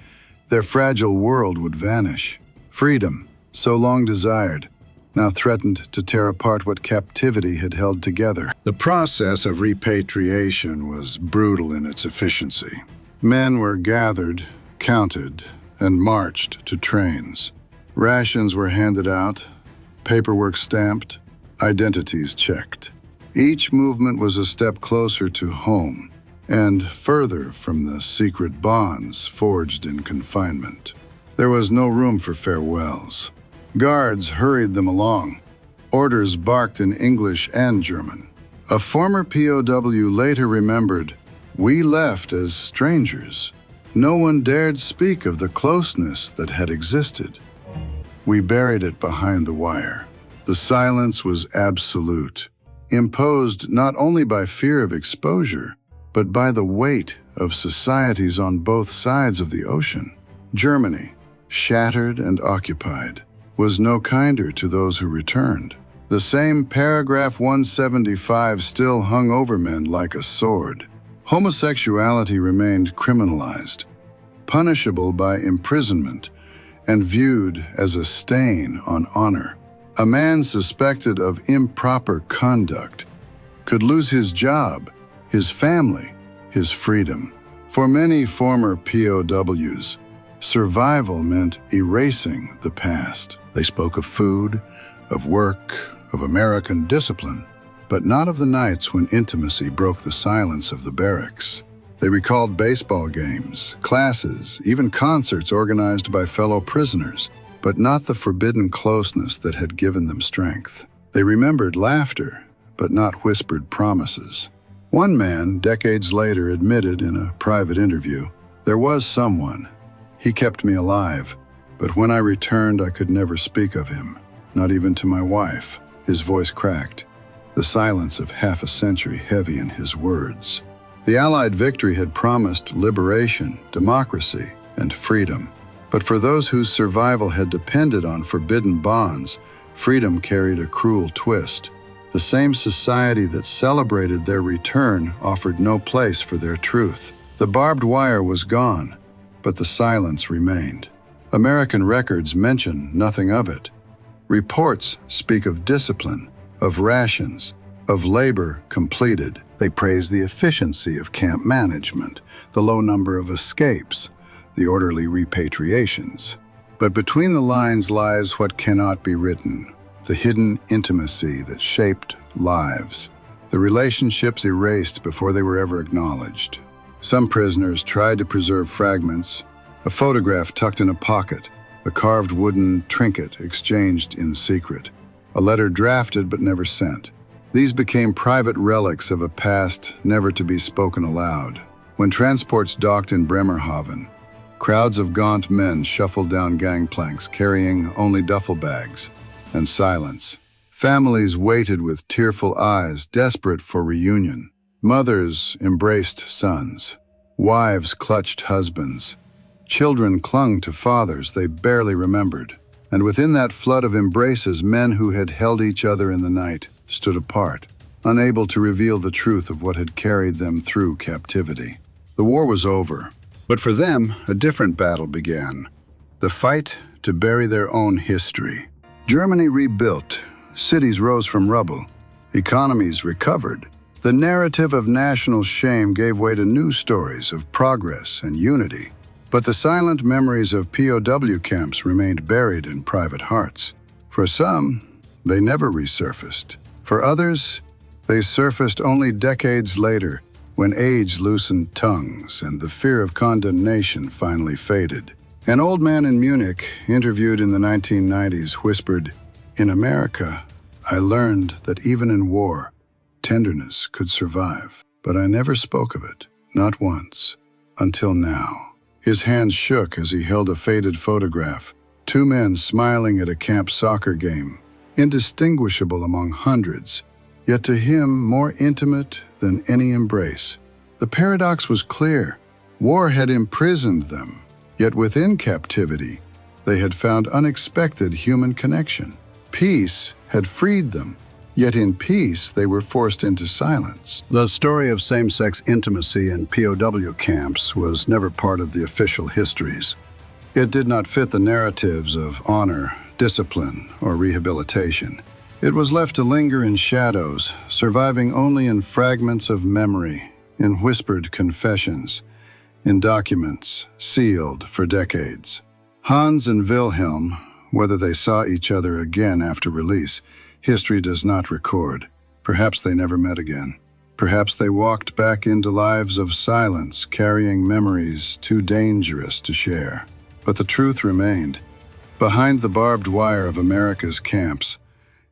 their fragile world would vanish. Freedom, so long desired, now threatened to tear apart what captivity had held together. The process of repatriation was brutal in its efficiency. Men were gathered, counted, and marched to trains. Rations were handed out, paperwork stamped, identities checked. Each movement was a step closer to home, and further from the secret bonds forged in confinement. There was no room for farewells. Guards hurried them along. Orders barked in English and German. A former POW later remembered, "We left as strangers. No one dared speak of the closeness that had existed. We buried it behind the wire." The silence was absolute, imposed not only by fear of exposure, but by the weight of societies on both sides of the ocean. Germany, shattered and occupied, was no kinder to those who returned. The same paragraph 175 still hung over men like a sword. Homosexuality remained criminalized, punishable by imprisonment, and viewed as a stain on honor. A man suspected of improper conduct could lose his job, his family, his freedom. For many former POWs, survival meant erasing the past. They spoke of food, of work, of American discipline, but not of the nights when intimacy broke the silence of the barracks. They recalled baseball games, classes, even concerts organized by fellow prisoners, but not the forbidden closeness that had given them strength. They remembered laughter, but not whispered promises. One man, decades later, admitted in a private interview, "There was someone. He kept me alive, but when I returned, I could never speak of him, not even to my wife." His voice cracked, the silence of half a century heavy in his words. The Allied victory had promised liberation, democracy, and freedom. But for those whose survival had depended on forbidden bonds, freedom carried a cruel twist. The same society that celebrated their return offered no place for their truth. The barbed wire was gone, but the silence remained. American records mention nothing of it. Reports speak of discipline, of rations, of labor completed. They praise the efficiency of camp management, the low number of escapes, the orderly repatriations. But between the lines lies what cannot be written, the hidden intimacy that shaped lives, the relationships erased before they were ever acknowledged. Some prisoners tried to preserve fragments, a photograph tucked in a pocket, a carved wooden trinket exchanged in secret, a letter drafted but never sent. These became private relics of a past never to be spoken aloud. When transports docked in Bremerhaven, crowds of gaunt men shuffled down gangplanks carrying only duffel bags and silence. Families waited with tearful eyes, desperate for reunion. Mothers embraced sons. Wives clutched husbands. Children clung to fathers they barely remembered. And within that flood of embraces, men who had held each other in the night stood apart, unable to reveal the truth of what had carried them through captivity. The war was over. But for them, a different battle began. The fight to bury their own history. Germany rebuilt. Cities rose from rubble. Economies recovered. The narrative of national shame gave way to new stories of progress and unity. But the silent memories of POW camps remained buried in private hearts. For some, they never resurfaced. For others, they surfaced only decades later, when age loosened tongues and the fear of condemnation finally faded. An old man in Munich, interviewed in the 1990s, whispered, "In America, I learned that even in war, tenderness could survive." but I never spoke of it, not once, until now. His hands shook as he held a faded photograph, two men smiling at a camp soccer game, indistinguishable among hundreds, yet to him more intimate than any embrace. The paradox was clear. War had imprisoned them, yet within captivity, they had found unexpected human connection. Peace had freed them, yet in peace they were forced into silence. The story of same-sex intimacy in POW camps was never part of the official histories. It did not fit the narratives of honor, discipline, or rehabilitation. It was left to linger in shadows, surviving only in fragments of memory, in whispered confessions, in documents sealed for decades. Hans and Wilhelm, whether they saw each other again after release, history does not record. Perhaps they never met again. Perhaps they walked back into lives of silence, carrying memories too dangerous to share. But the truth remained. Behind the barbed wire of America's camps,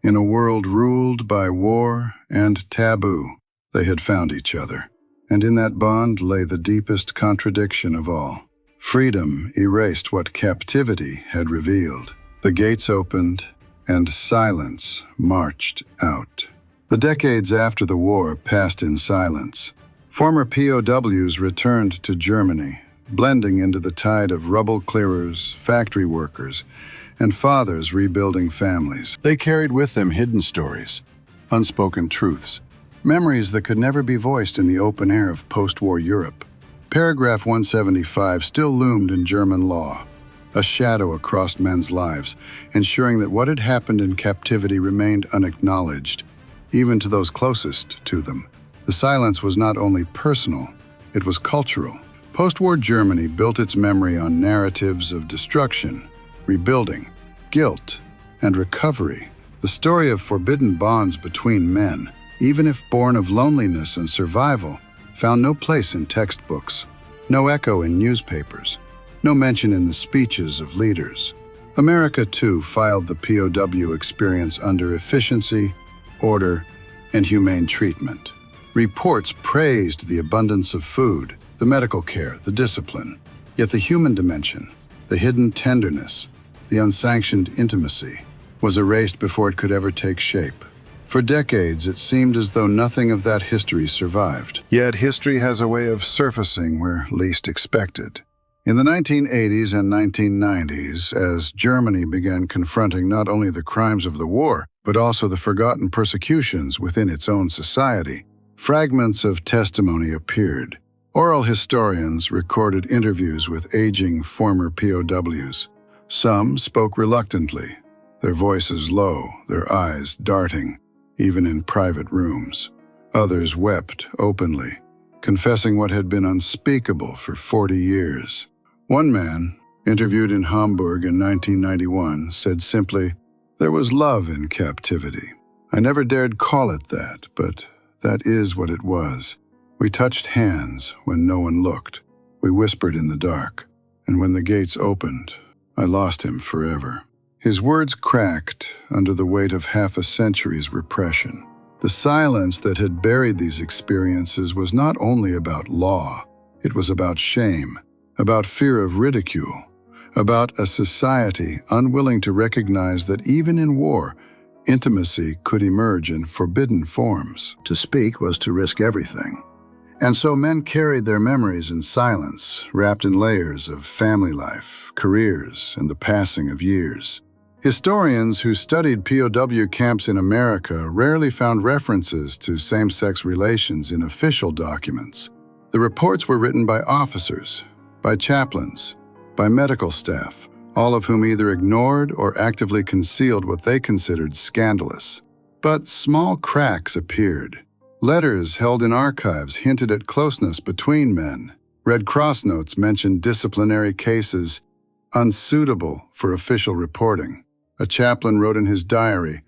in a world ruled by war and taboo, they had found each other. And in that bond lay the deepest contradiction of all. Freedom erased what captivity had revealed. The gates opened, and silence marched out. The decades after the war passed in silence. Former POWs returned to Germany, blending into the tide of rubble clearers, factory workers, and fathers rebuilding families. They carried with them hidden stories, unspoken truths, memories that could never be voiced in the open air of post-war Europe. Paragraph 175 still loomed in German law, a shadow across men's lives, ensuring that what had happened in captivity remained unacknowledged, even to those closest to them. The silence was not only personal, it was cultural. Post-war Germany built its memory on narratives of destruction, rebuilding, guilt, and recovery. The story of forbidden bonds between men, even if born of loneliness and survival, found no place in textbooks, no echo in newspapers, no mention in the speeches of leaders. America, too, filed the POW experience under efficiency, order, and humane treatment. Reports praised the abundance of food, the medical care, the discipline. Yet the human dimension, the hidden tenderness, the unsanctioned intimacy, was erased before it could ever take shape. For decades, it seemed as though nothing of that history survived. Yet history has a way of surfacing where least expected. In the 1980s and 1990s, as Germany began confronting not only the crimes of the war, but also the forgotten persecutions within its own society, fragments of testimony appeared. Oral historians recorded interviews with aging former POWs. Some spoke reluctantly, their voices low, their eyes darting, even in private rooms. Others wept openly, confessing what had been unspeakable for 40 years. One man, interviewed in Hamburg in 1991, said simply, "There was love in captivity. I never dared call it that, but that is what it was. We touched hands when no one looked. We whispered in the dark. And when the gates opened, I lost him forever." His words cracked under the weight of half a century's repression. The silence that had buried these experiences was not only about law, it was about shame, about fear of ridicule, about a society unwilling to recognize that even in war, intimacy could emerge in forbidden forms. To speak was to risk everything. And so men carried their memories in silence, wrapped in layers of family life, careers, and the passing of years. Historians who studied POW camps in America rarely found references to same-sex relations in official documents. The reports were written by officers, by chaplains, by medical staff, all of whom either ignored or actively concealed what they considered scandalous. But small cracks appeared. Letters held in archives hinted at closeness between men. Red Cross notes mentioned disciplinary cases unsuitable for official reporting. A chaplain wrote in his diary,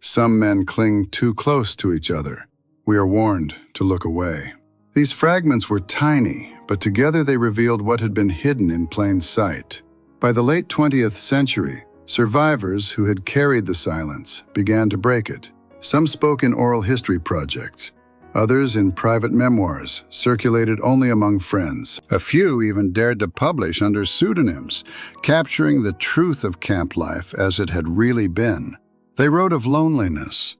"Some men cling too close to each other. We are warned to look away." These fragments were tiny, but together they revealed what had been hidden in plain sight. By the late 20th century, survivors who had carried the silence began to break it. Some spoke in oral history projects, Others in private memoirs, circulated only among friends. A few even dared to publish under pseudonyms, capturing the truth of camp life as it had really been. They wrote of loneliness,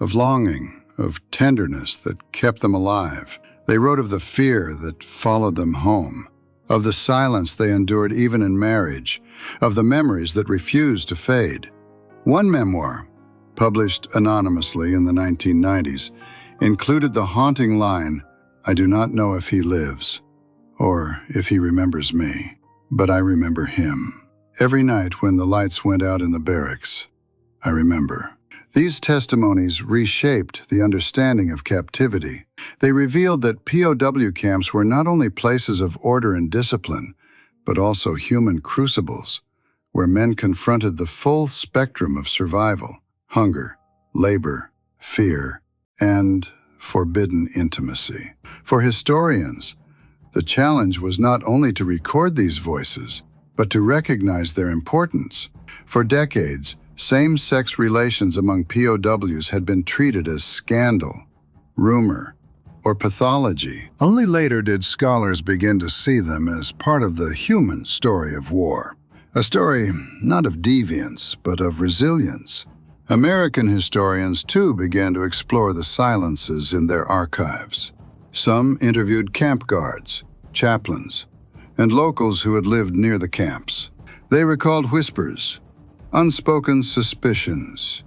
of longing, of tenderness that kept them alive. They wrote of the fear that followed them home, of the silence they endured even in marriage, of the memories that refused to fade. One memoir, published anonymously in the 1990s, included the haunting line, "I do not know if he lives, or if he remembers me, but I remember him. Every night when the lights went out in the barracks, I remember." These testimonies reshaped the understanding of captivity. They revealed that POW camps were not only places of order and discipline, but also human crucibles, where men confronted the full spectrum of survival: hunger, labor, fear, and forbidden intimacy. For historians, the challenge was not only to record these voices, but to recognize their importance. For decades, same-sex relations among POWs had been treated as scandal, rumor, or pathology. Only later did scholars begin to see them as part of the human story of war. A story not of deviance, but of resilience. American historians, too, began to explore the silences in their archives. Some interviewed camp guards, chaplains, and locals who had lived near the camps. They recalled whispers, unspoken suspicions,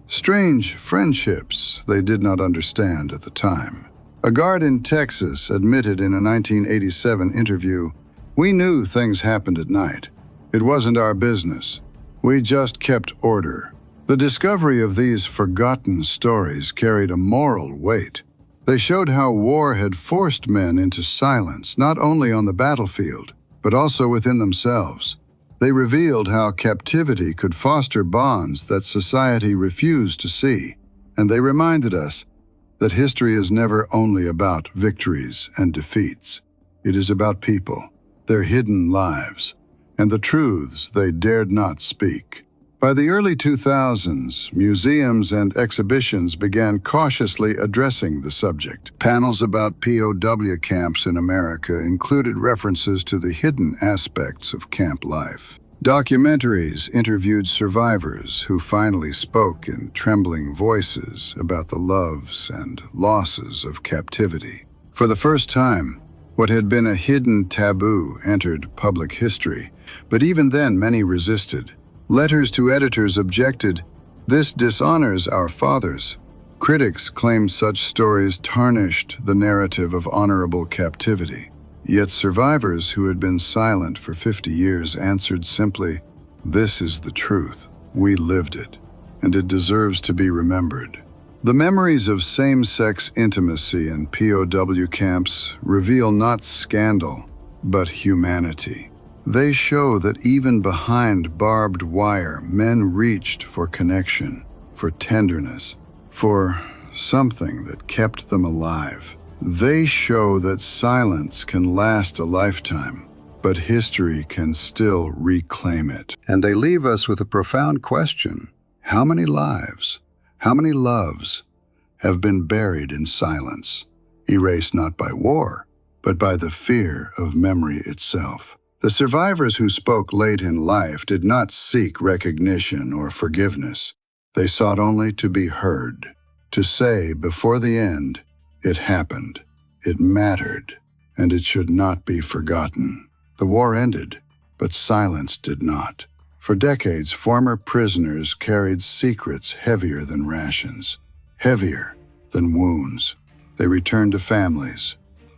strange friendships they did not understand at the time. A guard in Texas admitted in a 1987 interview, "We knew things happened at night. It wasn't our business. We just kept order." The discovery of these forgotten stories carried a moral weight. They showed how war had forced men into silence, not only on the battlefield, but also within themselves. They revealed how captivity could foster bonds that society refused to see. And they reminded us that history is never only about victories and defeats. It is about people, their hidden lives, and the truths they dared not speak. By the early 2000s, museums and exhibitions began cautiously addressing the subject. Panels about POW camps in America included references to the hidden aspects of camp life. Documentaries interviewed survivors who finally spoke in trembling voices about the loves and losses of captivity. For the first time, what had been a hidden taboo entered public history, but even then many resisted. Letters to editors objected, "This dishonors our fathers." Critics claimed such stories tarnished the narrative of honorable captivity. Yet survivors who had been silent for 50 years answered simply, "This is the truth. We lived it, and it deserves to be remembered." The memories of same-sex intimacy in POW camps reveal not scandal, but humanity. They show that even behind barbed wire, men reached for connection, for tenderness, for something that kept them alive. They show that silence can last a lifetime, but history can still reclaim it. And they leave us with a profound question. How many lives, how many loves have been buried in silence, erased not by war, but by the fear of memory itself? The survivors who spoke late in life did not seek recognition or forgiveness. They sought only to be heard, to say before the end, "It happened, it mattered, and it should not be forgotten." The war ended, but silence did not. For decades, former prisoners carried secrets heavier than rations, heavier than wounds. They returned to families,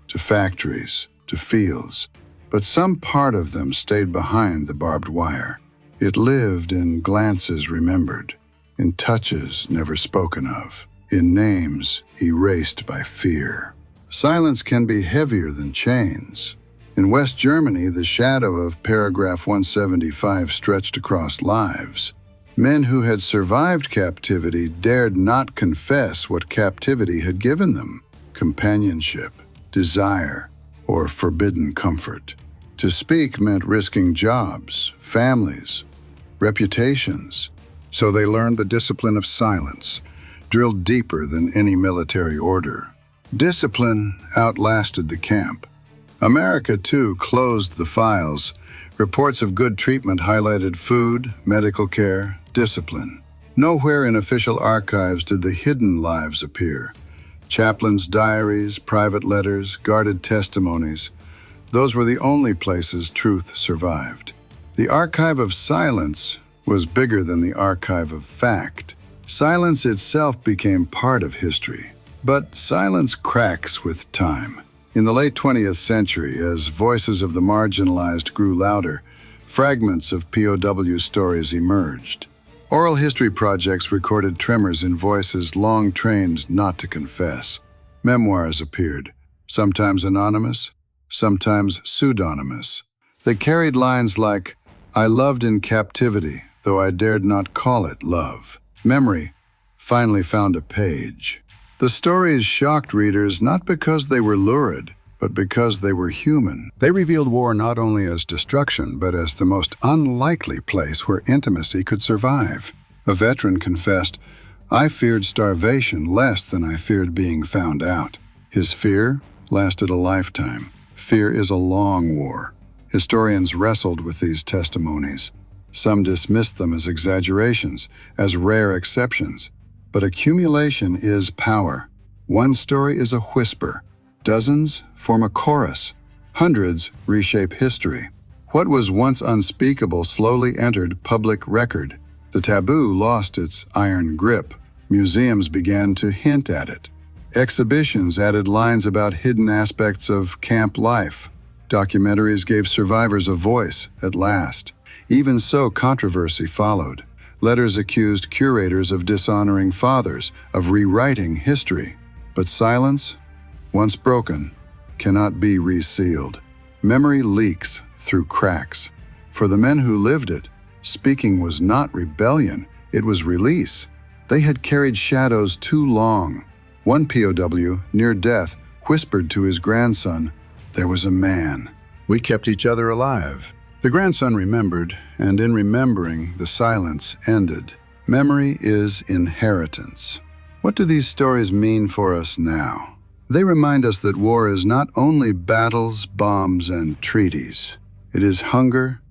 to factories, to fields, but some part of them stayed behind the barbed wire. It lived in glances remembered, in touches never spoken of, in names erased by fear. Silence can be heavier than chains. In West Germany, the shadow of paragraph 175 stretched across lives. Men who had survived captivity dared not confess what captivity had given them: companionship, desire, or forbidden comfort. To speak meant risking jobs, families, reputations. So they learned the discipline of silence, drilled deeper than any military order. Discipline outlasted the camp. America, too, closed the files. Reports of good treatment highlighted food, medical care, discipline. Nowhere in official archives did the hidden lives appear. Chaplains' diaries, private letters, guarded testimonies. Those were the only places truth survived. The archive of silence was bigger than the archive of fact. Silence itself became part of history. But silence cracks with time. In the late 20th century, as voices of the marginalized grew louder, fragments of POW stories emerged. Oral history projects recorded tremors in voices long trained not to confess. Memoirs appeared, sometimes anonymous, sometimes pseudonymous. They carried lines like, "I loved in captivity, though I dared not call it love." Memory finally found a page. The stories shocked readers not because they were lurid, but because they were human. They revealed war not only as destruction, but as the most unlikely place where intimacy could survive. A veteran confessed, "I feared starvation less than I feared being found out." His fear lasted a lifetime. Fear is a long war. Historians wrestled with these testimonies. Some dismissed them as exaggerations, as rare exceptions. But accumulation is power. One story is a whisper. Dozens form a chorus. Hundreds reshape history. What was once unspeakable slowly entered public record. The taboo lost its iron grip. Museums began to hint at it. Exhibitions added lines about hidden aspects of camp life. Documentaries gave survivors a voice at last. Even so, controversy followed. Letters accused curators of dishonoring fathers, of rewriting history. But silence, once broken, cannot be resealed. Memory leaks through cracks. For the men who lived it, speaking was not rebellion, it was release. They had carried shadows too long. One POW, near death, whispered to his grandson, "There was a man. We kept each other alive." The grandson remembered, and in remembering, the silence ended. Memory is inheritance. What do these stories mean for us now? They remind us that war is not only battles, bombs, and treaties. It is hunger,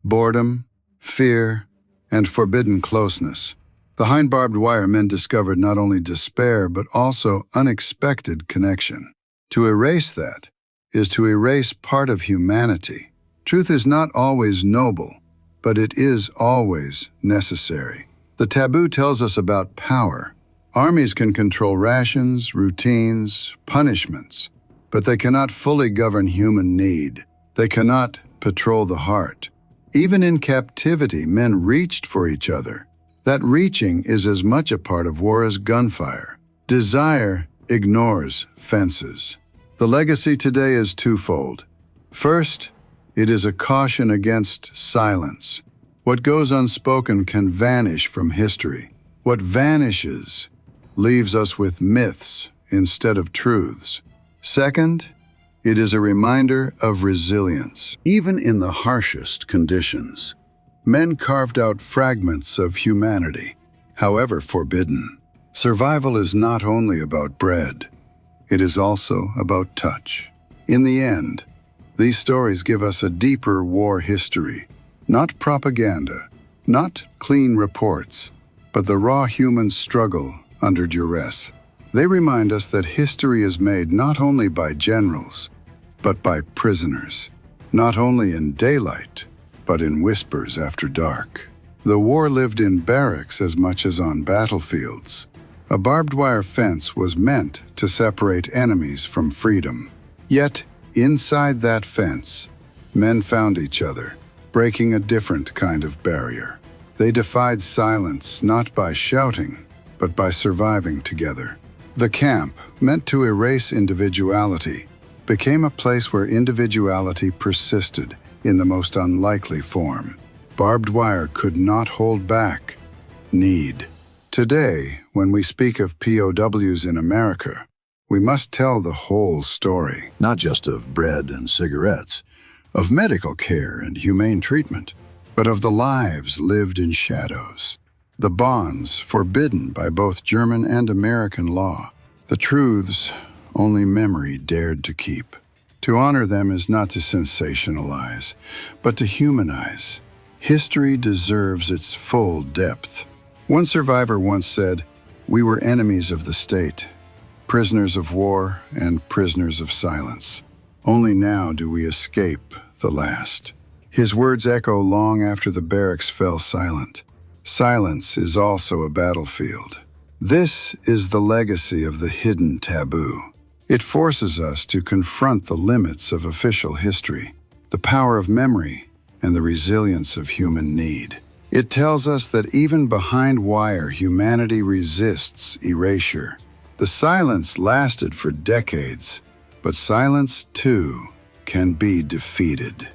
boredom, fear, and forbidden closeness. Behind barbed wire, men discovered not only despair, but also unexpected connection. To erase that is to erase part of humanity. Truth is not always noble, but it is always necessary. The taboo tells us about power. Armies can control rations, routines, punishments, but they cannot fully govern human need. They cannot patrol the heart. Even in captivity, men reached for each other. That reaching is as much a part of war as gunfire. Desire ignores fences. The legacy today is twofold. First, it is a caution against silence. What goes unspoken can vanish from history. What vanishes leaves us with myths instead of truths. Second, it is a reminder of resilience. Even in the harshest conditions, men carved out fragments of humanity, however forbidden. Survival is not only about bread, it is also about touch. In the end, these stories give us a deeper war history, not propaganda, not clean reports, but the raw human struggle under duress. They remind us that history is made not only by generals, but by prisoners, not only in daylight, but in whispers after dark. The war lived in barracks as much as on battlefields. A barbed wire fence was meant to separate enemies from freedom. Yet, inside that fence, men found each other, breaking a different kind of barrier. They defied silence not by shouting, but by surviving together. The camp, meant to erase individuality, became a place where individuality persisted in the most unlikely form. Barbed wire could not hold back need. Today, when we speak of POWs in America, we must tell the whole story. Not just of bread and cigarettes, of medical care and humane treatment, but of the lives lived in shadows, the bonds forbidden by both German and American law, the truths only memory dared to keep. To honor them is not to sensationalize, but to humanize. History deserves its full depth. One survivor once said, "We were enemies of the state, prisoners of war and prisoners of silence. Only now do we escape the last." His words echo long after the barracks fell silent. Silence is also a battlefield. This is the legacy of the hidden taboo. It forces us to confront the limits of official history, the power of memory, and the resilience of human need. It tells us that even behind wire, humanity resists erasure. The silence lasted for decades, but silence, too, can be defeated.